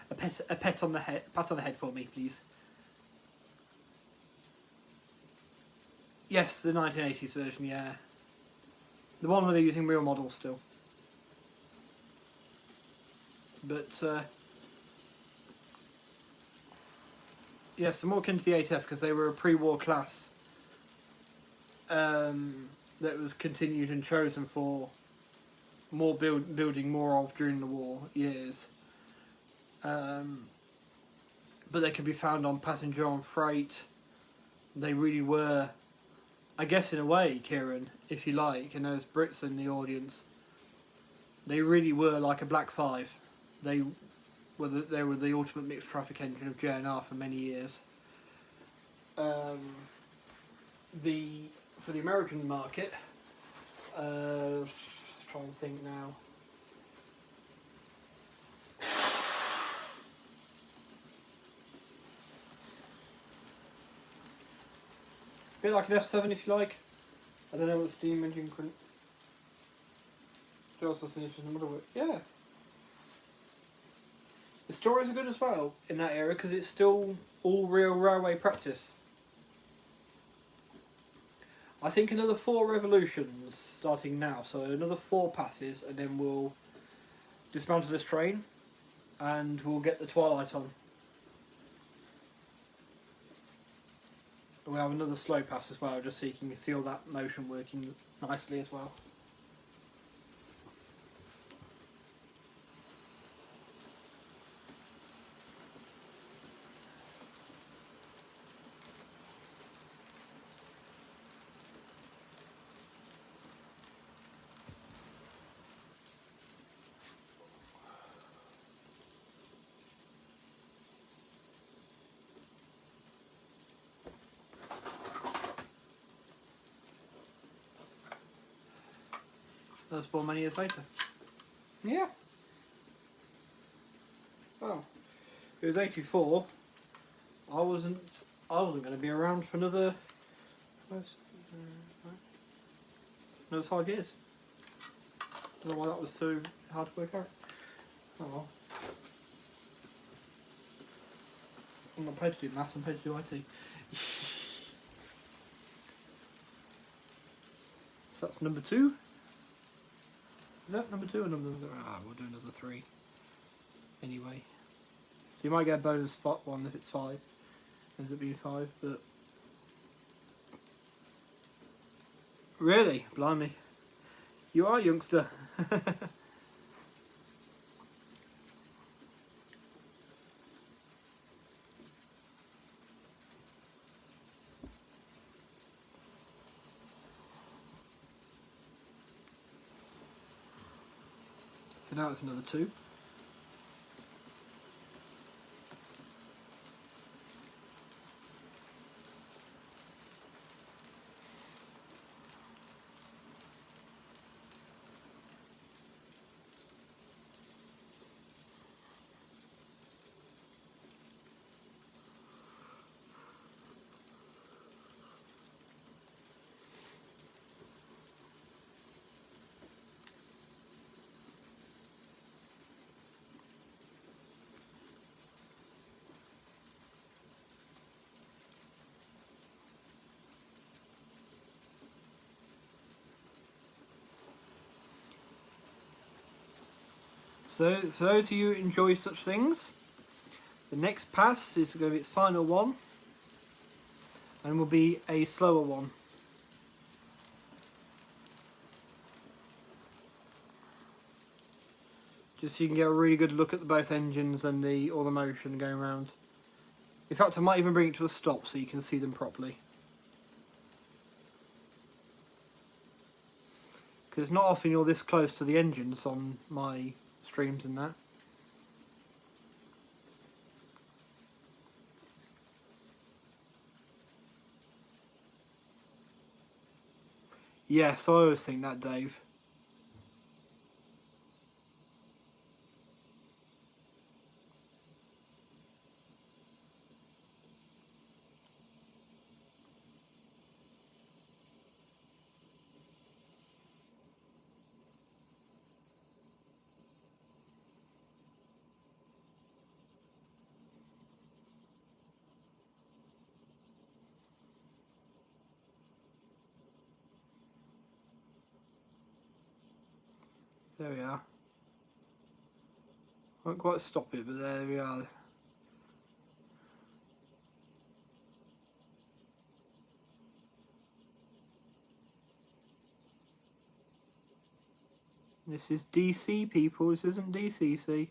a pat on the head for me, please. Yes, the 1980s version. Yeah, the one where they're using real models still. But yes, they're more akin to the 8F because they were a pre-war class that was continued and chosen for more building more of during the war years. But they could be found on passenger on freight. They really were, I guess in a way, Kieran, if you like, and there's Brits in the audience, they really were like a Black 5. They were the ultimate mixed traffic engine of JNR for many years. For the American market, trying to think now. A bit like an F7 if you like. I don't know what steam engine couldn't. Also finishes the middle. Yeah. The stories are good as well in that era because it's still all real railway practice. I think another 4 revolutions starting now, so another 4 passes, and then we'll dismantle this train, and we'll get the Twilight on. We'll have another slow pass as well, just so you can see all that motion working nicely as well. was born many years later. Yeah. Well, it was 84. I wasn't going to be around for another 5 years. I don't know why that was so hard to work out. Oh well. I'm not paid to do maths, I'm paid to do IT. So that's number 2. Is that number 2 or number 3? We'll do another 3. Anyway. So you might get a bonus spot one if it's 5. Ends up being 5, but... Really? Blimey. You are a youngster. So now it's another 2. So, for those of you who enjoy such things, the next pass is going to be its final one, and will be a slower one. Just so you can get a really good look at both engines and all the motion going around. In fact, I might even bring it to a stop so you can see them properly. Because it's not often you're this close to the engines on my streams and that. Yes, I always think that, Dave. There we are. I won't quite stop it, but there we are. This is DC, people. This isn't DCC.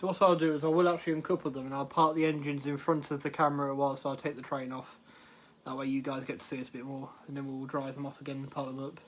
So what I'll do is I will actually uncouple them and I'll park the engines in front of the camera whilst I take the train off. That way you guys get to see it a bit more, and then we'll drive them off again and park them up.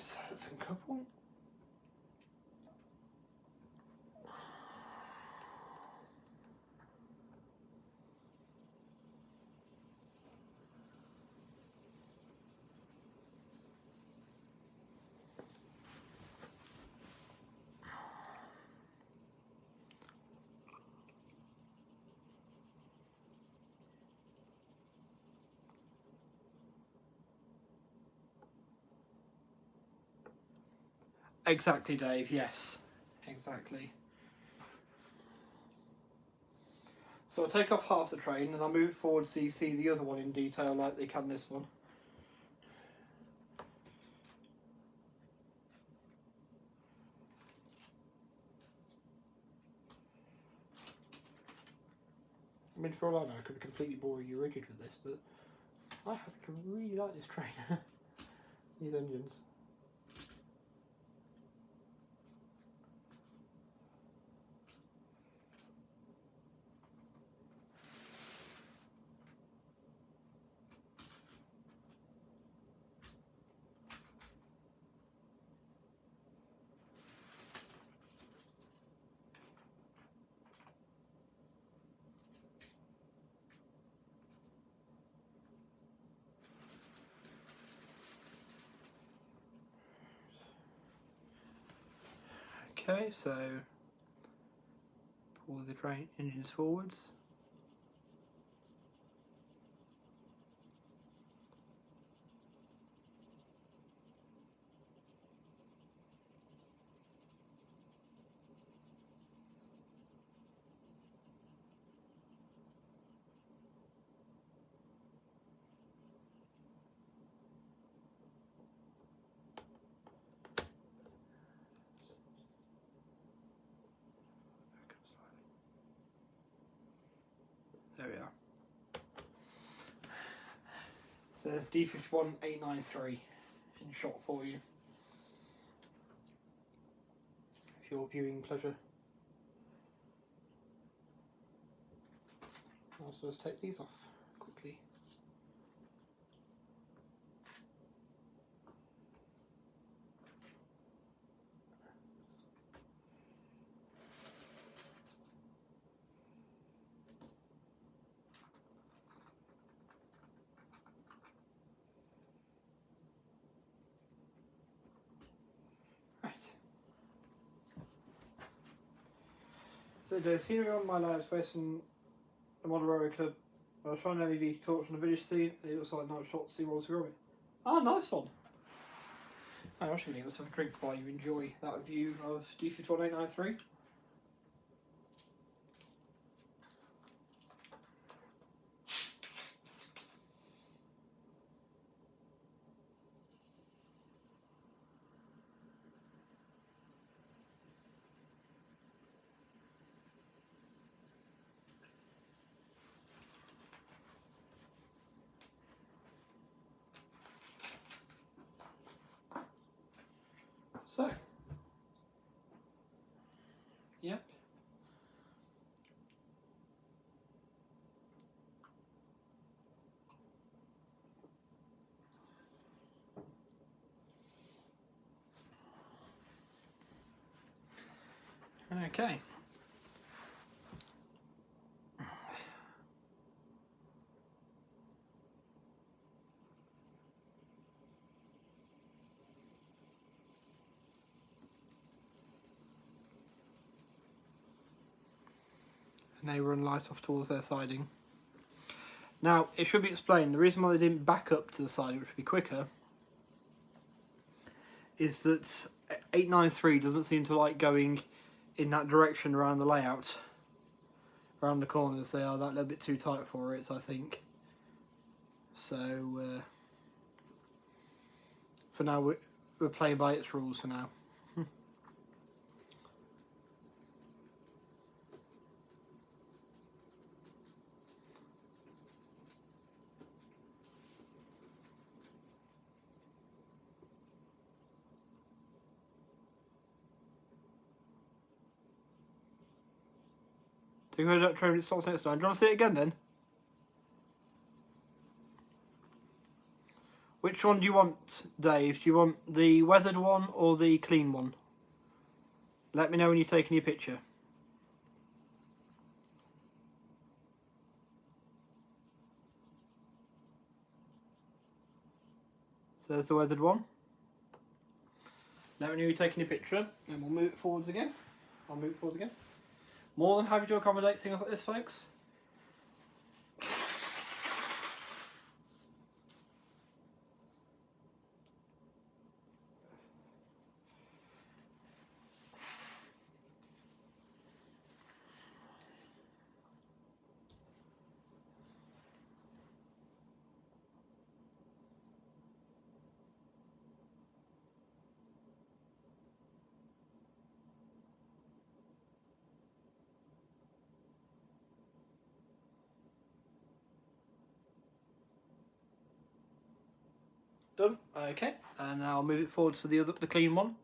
So let's uncouple. Exactly, Dave, yes. Exactly. So I'll take off half the train and I'll move it forward so you see the other one in detail like they can this one. I mean, for all I know, I could be completely boring you rigid with this, but I happen to really like this train. These engines. Okay, so pull the train engines forwards. There we are. So there's D51893 in shot for you. For your viewing pleasure. I'll just take these off quickly. Right. So the scenery on my live space and the Model Railway Club. I was trying an LED torch on the village scene and it looks like night shot to see what's growing. Ah, nice one. I'm actually going to have a drink while you enjoy that view of D51893. So, yep. Okay. And they run light off towards their siding. Now, it should be explained, the reason why they didn't back up to the siding, which would be quicker, is that 893 doesn't seem to like going in that direction around the layout. Around the corners, they are that little bit too tight for it, I think. So, for now, we're playing by its rules for now. Do you go to that train when it stops next time? Do you want to see it again then? Which one do you want, Dave? Do you want the weathered one or the clean one? Let me know when you're taking your picture. So there's the weathered one. Let me know when you're taking your picture, and we'll move it forwards again. I'll move it forwards again. More than happy to accommodate things like this, folks. Done. Okay, and now I'll move it forward to the clean one.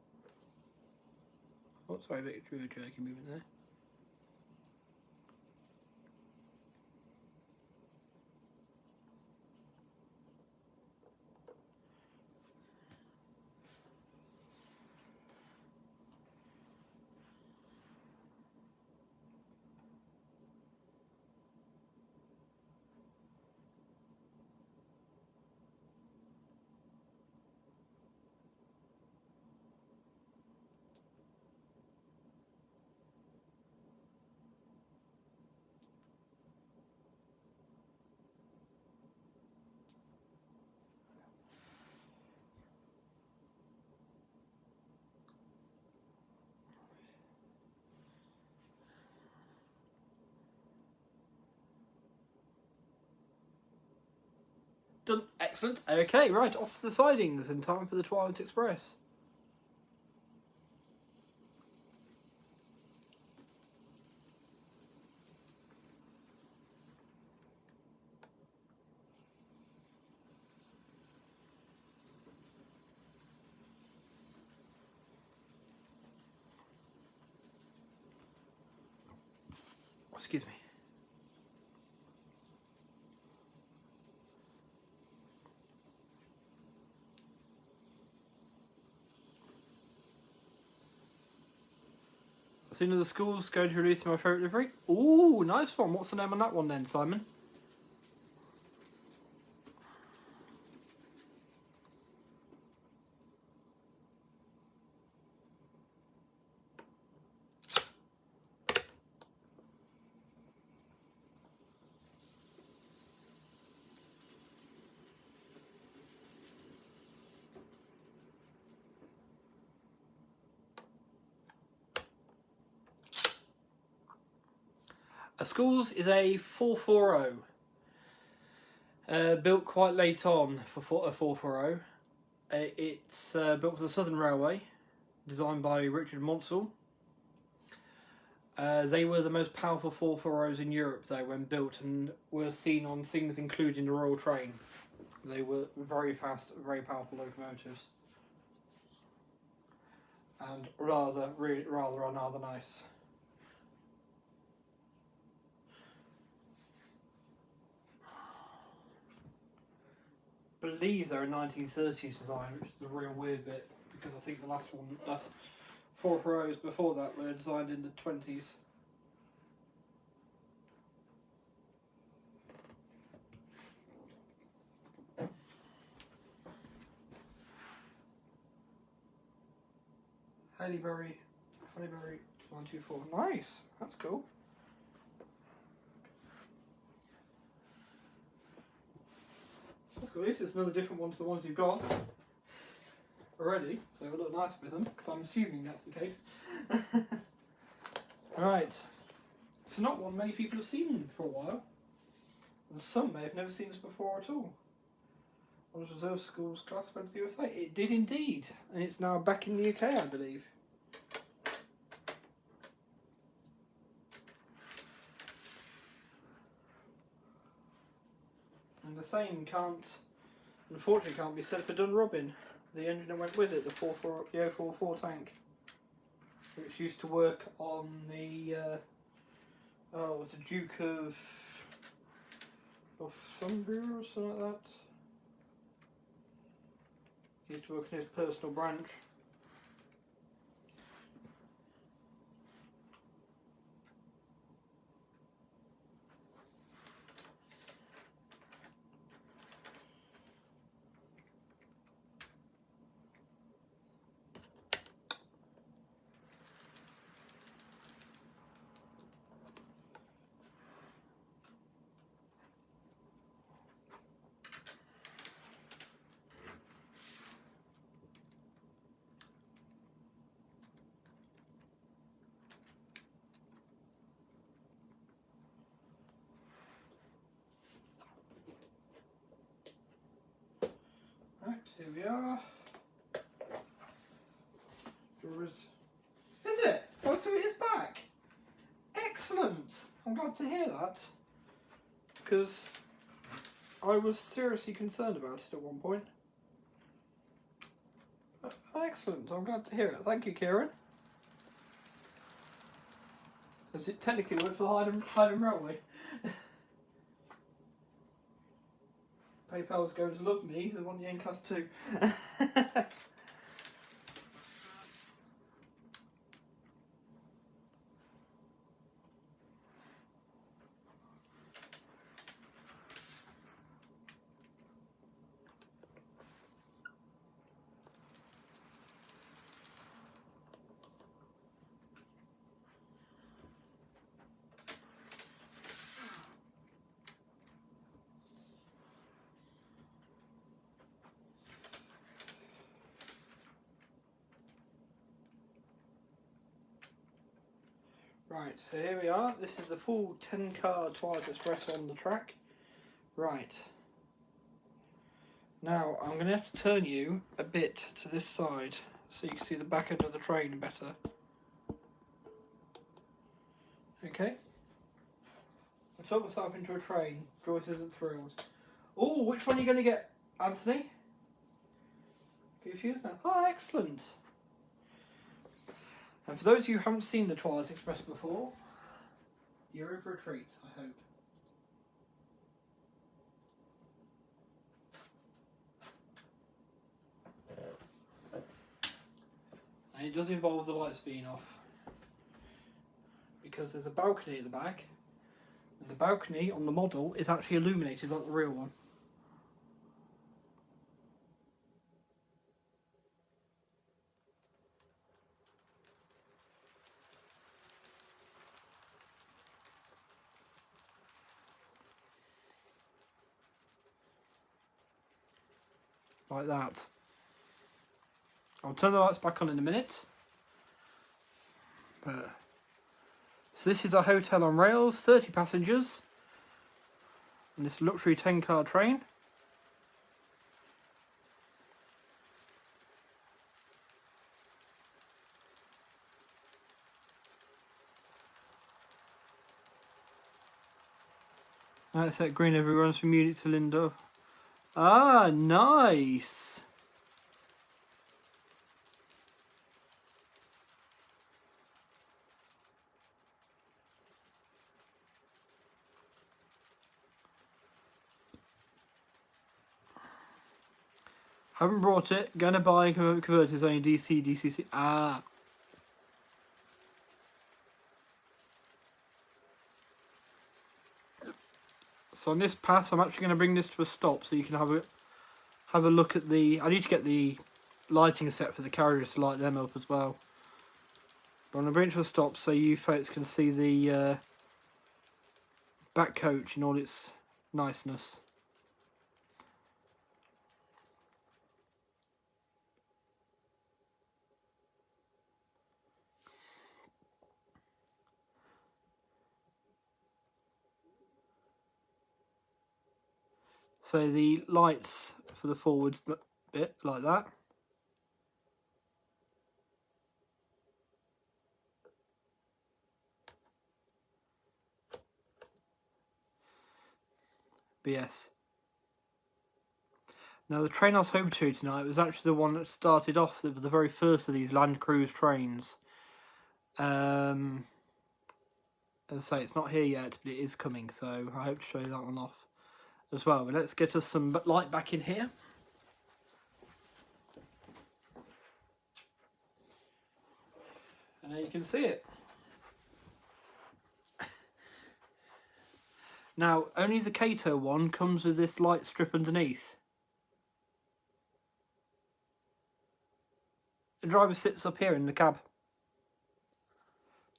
Oh, sorry, a bit of a jerky movement there. Done. Excellent. Okay, right, off to the sidings in time for the Twilight Express. Excuse me. As soon as the school's going to release my favourite livery. Ooh, nice one. What's the name on that one then, Simon? A Schools is a 440. Built quite late on for a 440. It's built for the Southern Railway, designed by Richard Monsell. They were the most powerful 440s in Europe though when built, and were seen on things including the Royal Train. They were very fast, very powerful locomotives. And rather nice. I believe they're a 1930s design, which is the real weird bit, because I think the last 440s before that were designed in the 20s. Haileybury 124. Nice, that's cool. That's cool. At least it's another different one to the ones you've got already, so it'll look nice with them, because I'm assuming that's the case. Right, so not one many people have seen for a while, and some may have never seen this before at all. One of Reserve Schools class went to the USA. It did indeed, and it's now back in the UK, I believe. And the same unfortunately can't be said for Dunrobin, the engine that went with it, the 044 tank, which used to work on the it's a Duke of Northumbria or something like that. He used to work in his personal branch. Right, here we are. Is it? Oh, so it is back. Excellent. I'm glad to hear that, because I was seriously concerned about it at one point. Excellent, I'm glad to hear it. Thank you, Kieran. Does it technically work for the Highland Railway? PayPal's going to love me, they want you in class 2. Right, so here we are. This is the full 10-car Twilight Express on the track. Right. Now, I'm going to have to turn you a bit to this side so you can see the back end of the train better. Okay? I've turned myself into a train. Joyce isn't thrilled. Oh, which one are you going to get, Anthony? Confused now? Oh, excellent. And for those of you who haven't seen the Twilight Express before, you're in for a treat, I hope. And it does involve the lights being off. Because there's a balcony at the back, and the balcony on the model is actually illuminated like the real one. Like that. I'll turn the lights back on in a minute. But so this is a hotel on rails, 30 passengers, and this luxury 10-car train. That's that green everyone's from Munich to Lindo. Ah, nice. Haven't brought it. Gonna buy converters only DC, DCC. Ah. So on this pass, I'm actually going to bring this to a stop so you can have a look at the. I need to get the lighting set for the carriages to light them up as well. But I'm going to bring it to a stop so you folks can see the back coach in all its niceness. So the lights for the forward bit, like that. BS. Now the train I was hoping to tonight was actually the one that started off, that was the very first of these Land Cruise trains. As I say, it's not here yet, but it is coming, so I hope to show you that one off as well. But let's get us some light back in here. And there you can see it. Now, only the Kato one comes with this light strip underneath. The driver sits up here in the cab.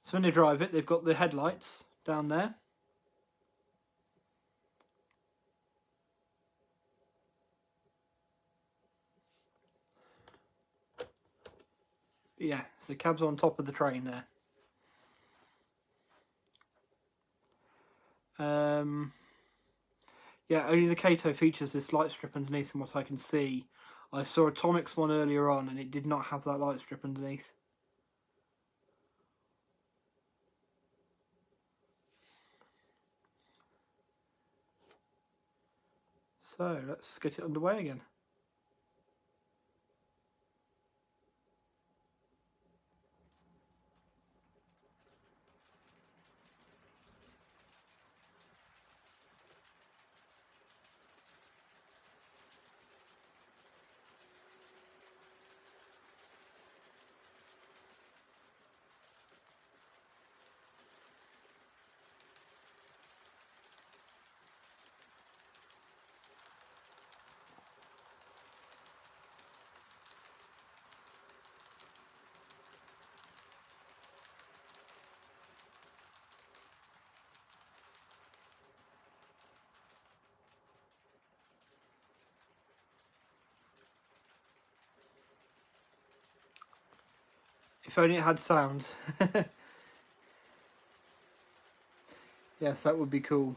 So when they drive it, they've got the headlights down there. Yeah, so the cab's on top of the train there. Yeah, only the Kato features this light strip underneath from what I can see. I saw a Tomix one earlier on and it did not have that light strip underneath. So let's get it underway again. If only it had sound. Yes, that would be cool.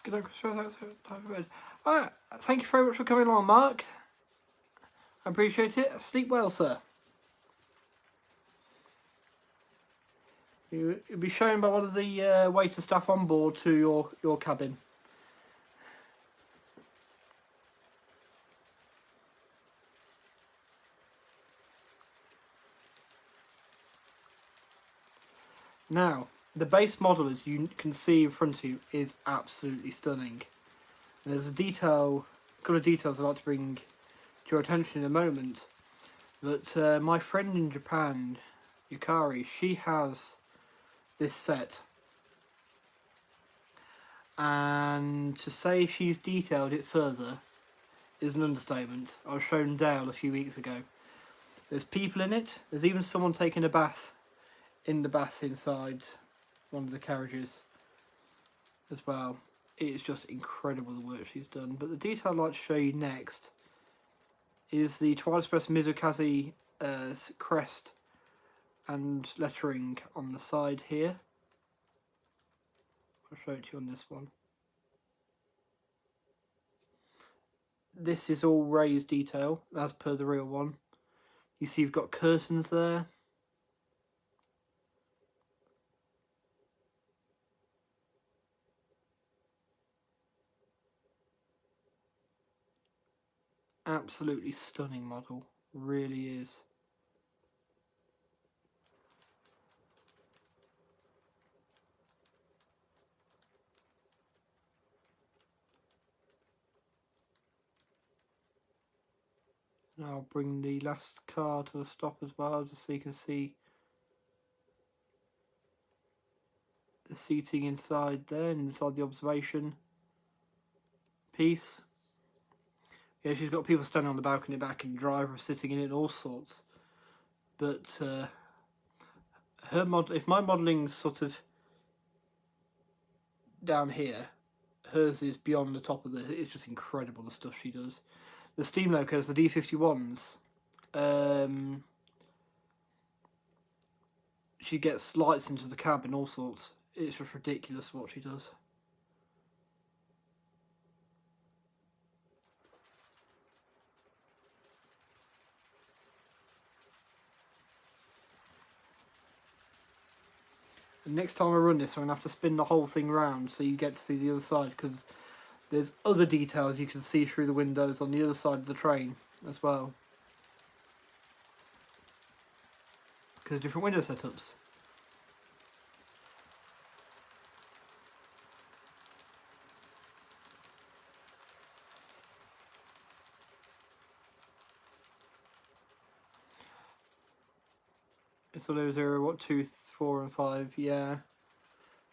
Good night, Christopher. Alright, thank you very much for coming along, Mark. I appreciate it. Sleep well, sir. You'll be shown by one of the waiter staff on board to your cabin. Now, the base model, as you can see in front of you, is absolutely stunning. There's a couple of details I'd like to bring to your attention in a moment. But my friend in Japan, Yukari, she has this set. And to say she's detailed it further is an understatement. I was shown Dale a few weeks ago. There's people in it. There's even someone taking a bath in the bath inside one of the carriages as well. It's just incredible the work she's done. But the detail I'd like to show you next is the Twilight Express Mizukaze crest and lettering on the side here. I'll show it to you on this one. This is all raised detail as per the real one. You see you've got curtains there. Absolutely stunning model, really is. And I'll bring the last car to a stop as well, just so you can see the seating inside there, inside the observation piece. Yeah, she's got people standing on the balcony back and the driver sitting in it, all sorts. But her model, if my modelling's sort of down here, hers is beyond the top of this. It's just incredible the stuff she does. The steam locos, the D51s, she gets lights into the cab and all sorts. It's just ridiculous what she does. And next time I run this, I'm going to have to spin the whole thing round so you get to see the other side, because there's other details you can see through the windows on the other side of the train as well. Because different window setups. It's all over 1, 2, 4 and 5, yeah.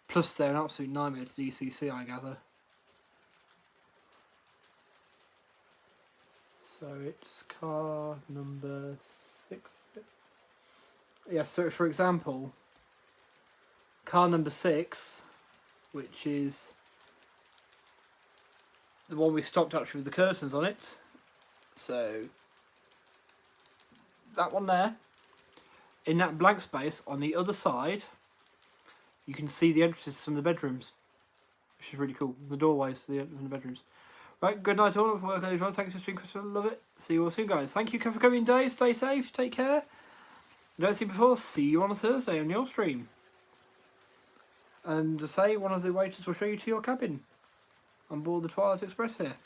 Plus they're an absolute nightmare to DCC, I gather. So it's car number 6. Yeah, so for example, car number 6, which is the one we stopped actually with the curtains on it. So that one there. In that blank space on the other side, you can see the entrances from the bedrooms, which is really cool. The doorways to from the bedrooms. Right, good night all. Thanks for streaming, Christopher. Love it. See you all soon, guys. Thank you for coming, Dave. Stay safe. Take care. don't see you before, see you on a Thursday on your stream. And to say, one of the waiters will show you to your cabin on board the Twilight Express here.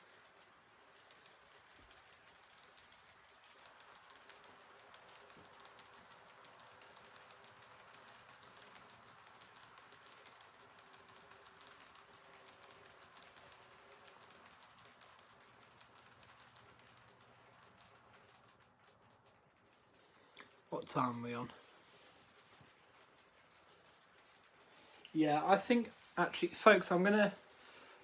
What time are we on? Yeah, I think, actually, folks, I'm going to...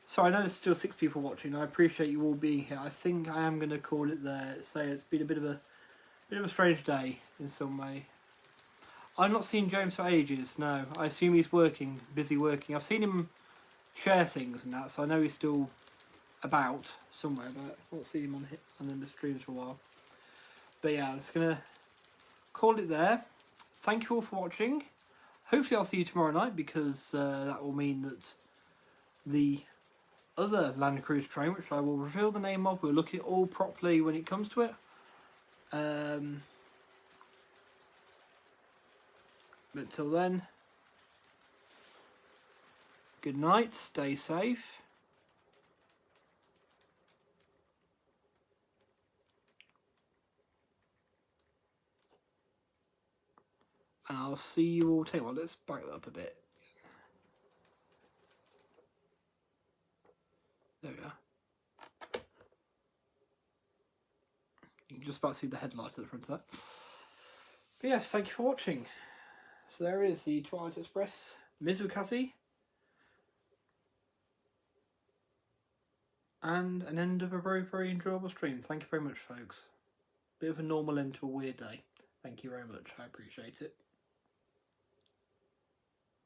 So I know there's still 6 people watching. I appreciate you all being here. I think I am going to call it there. Say it's been a bit of a strange day in some way. I've not seen James for ages. No, I assume he's working, busy working. I've seen him share things and that, so I know he's still about somewhere. But I've not seen him on the streams for a while. But yeah, I'm just gonna call it there. Thank you all for watching. Hopefully, I'll see you tomorrow night because that will mean that the other Land Cruise train, which I will reveal the name of, we'll look at it all properly when it comes to it. But till then, good night, stay safe. And I'll see you all. Tell you what, let's back that up a bit. There we are. You can just about see the headlight at the front of that. But yes, thank you for watching. So there is the Twilight Express Mizukasi. And an end of a very, very enjoyable stream. Thank you very much, folks. Bit of a normal end to a weird day. Thank you very much. I appreciate it.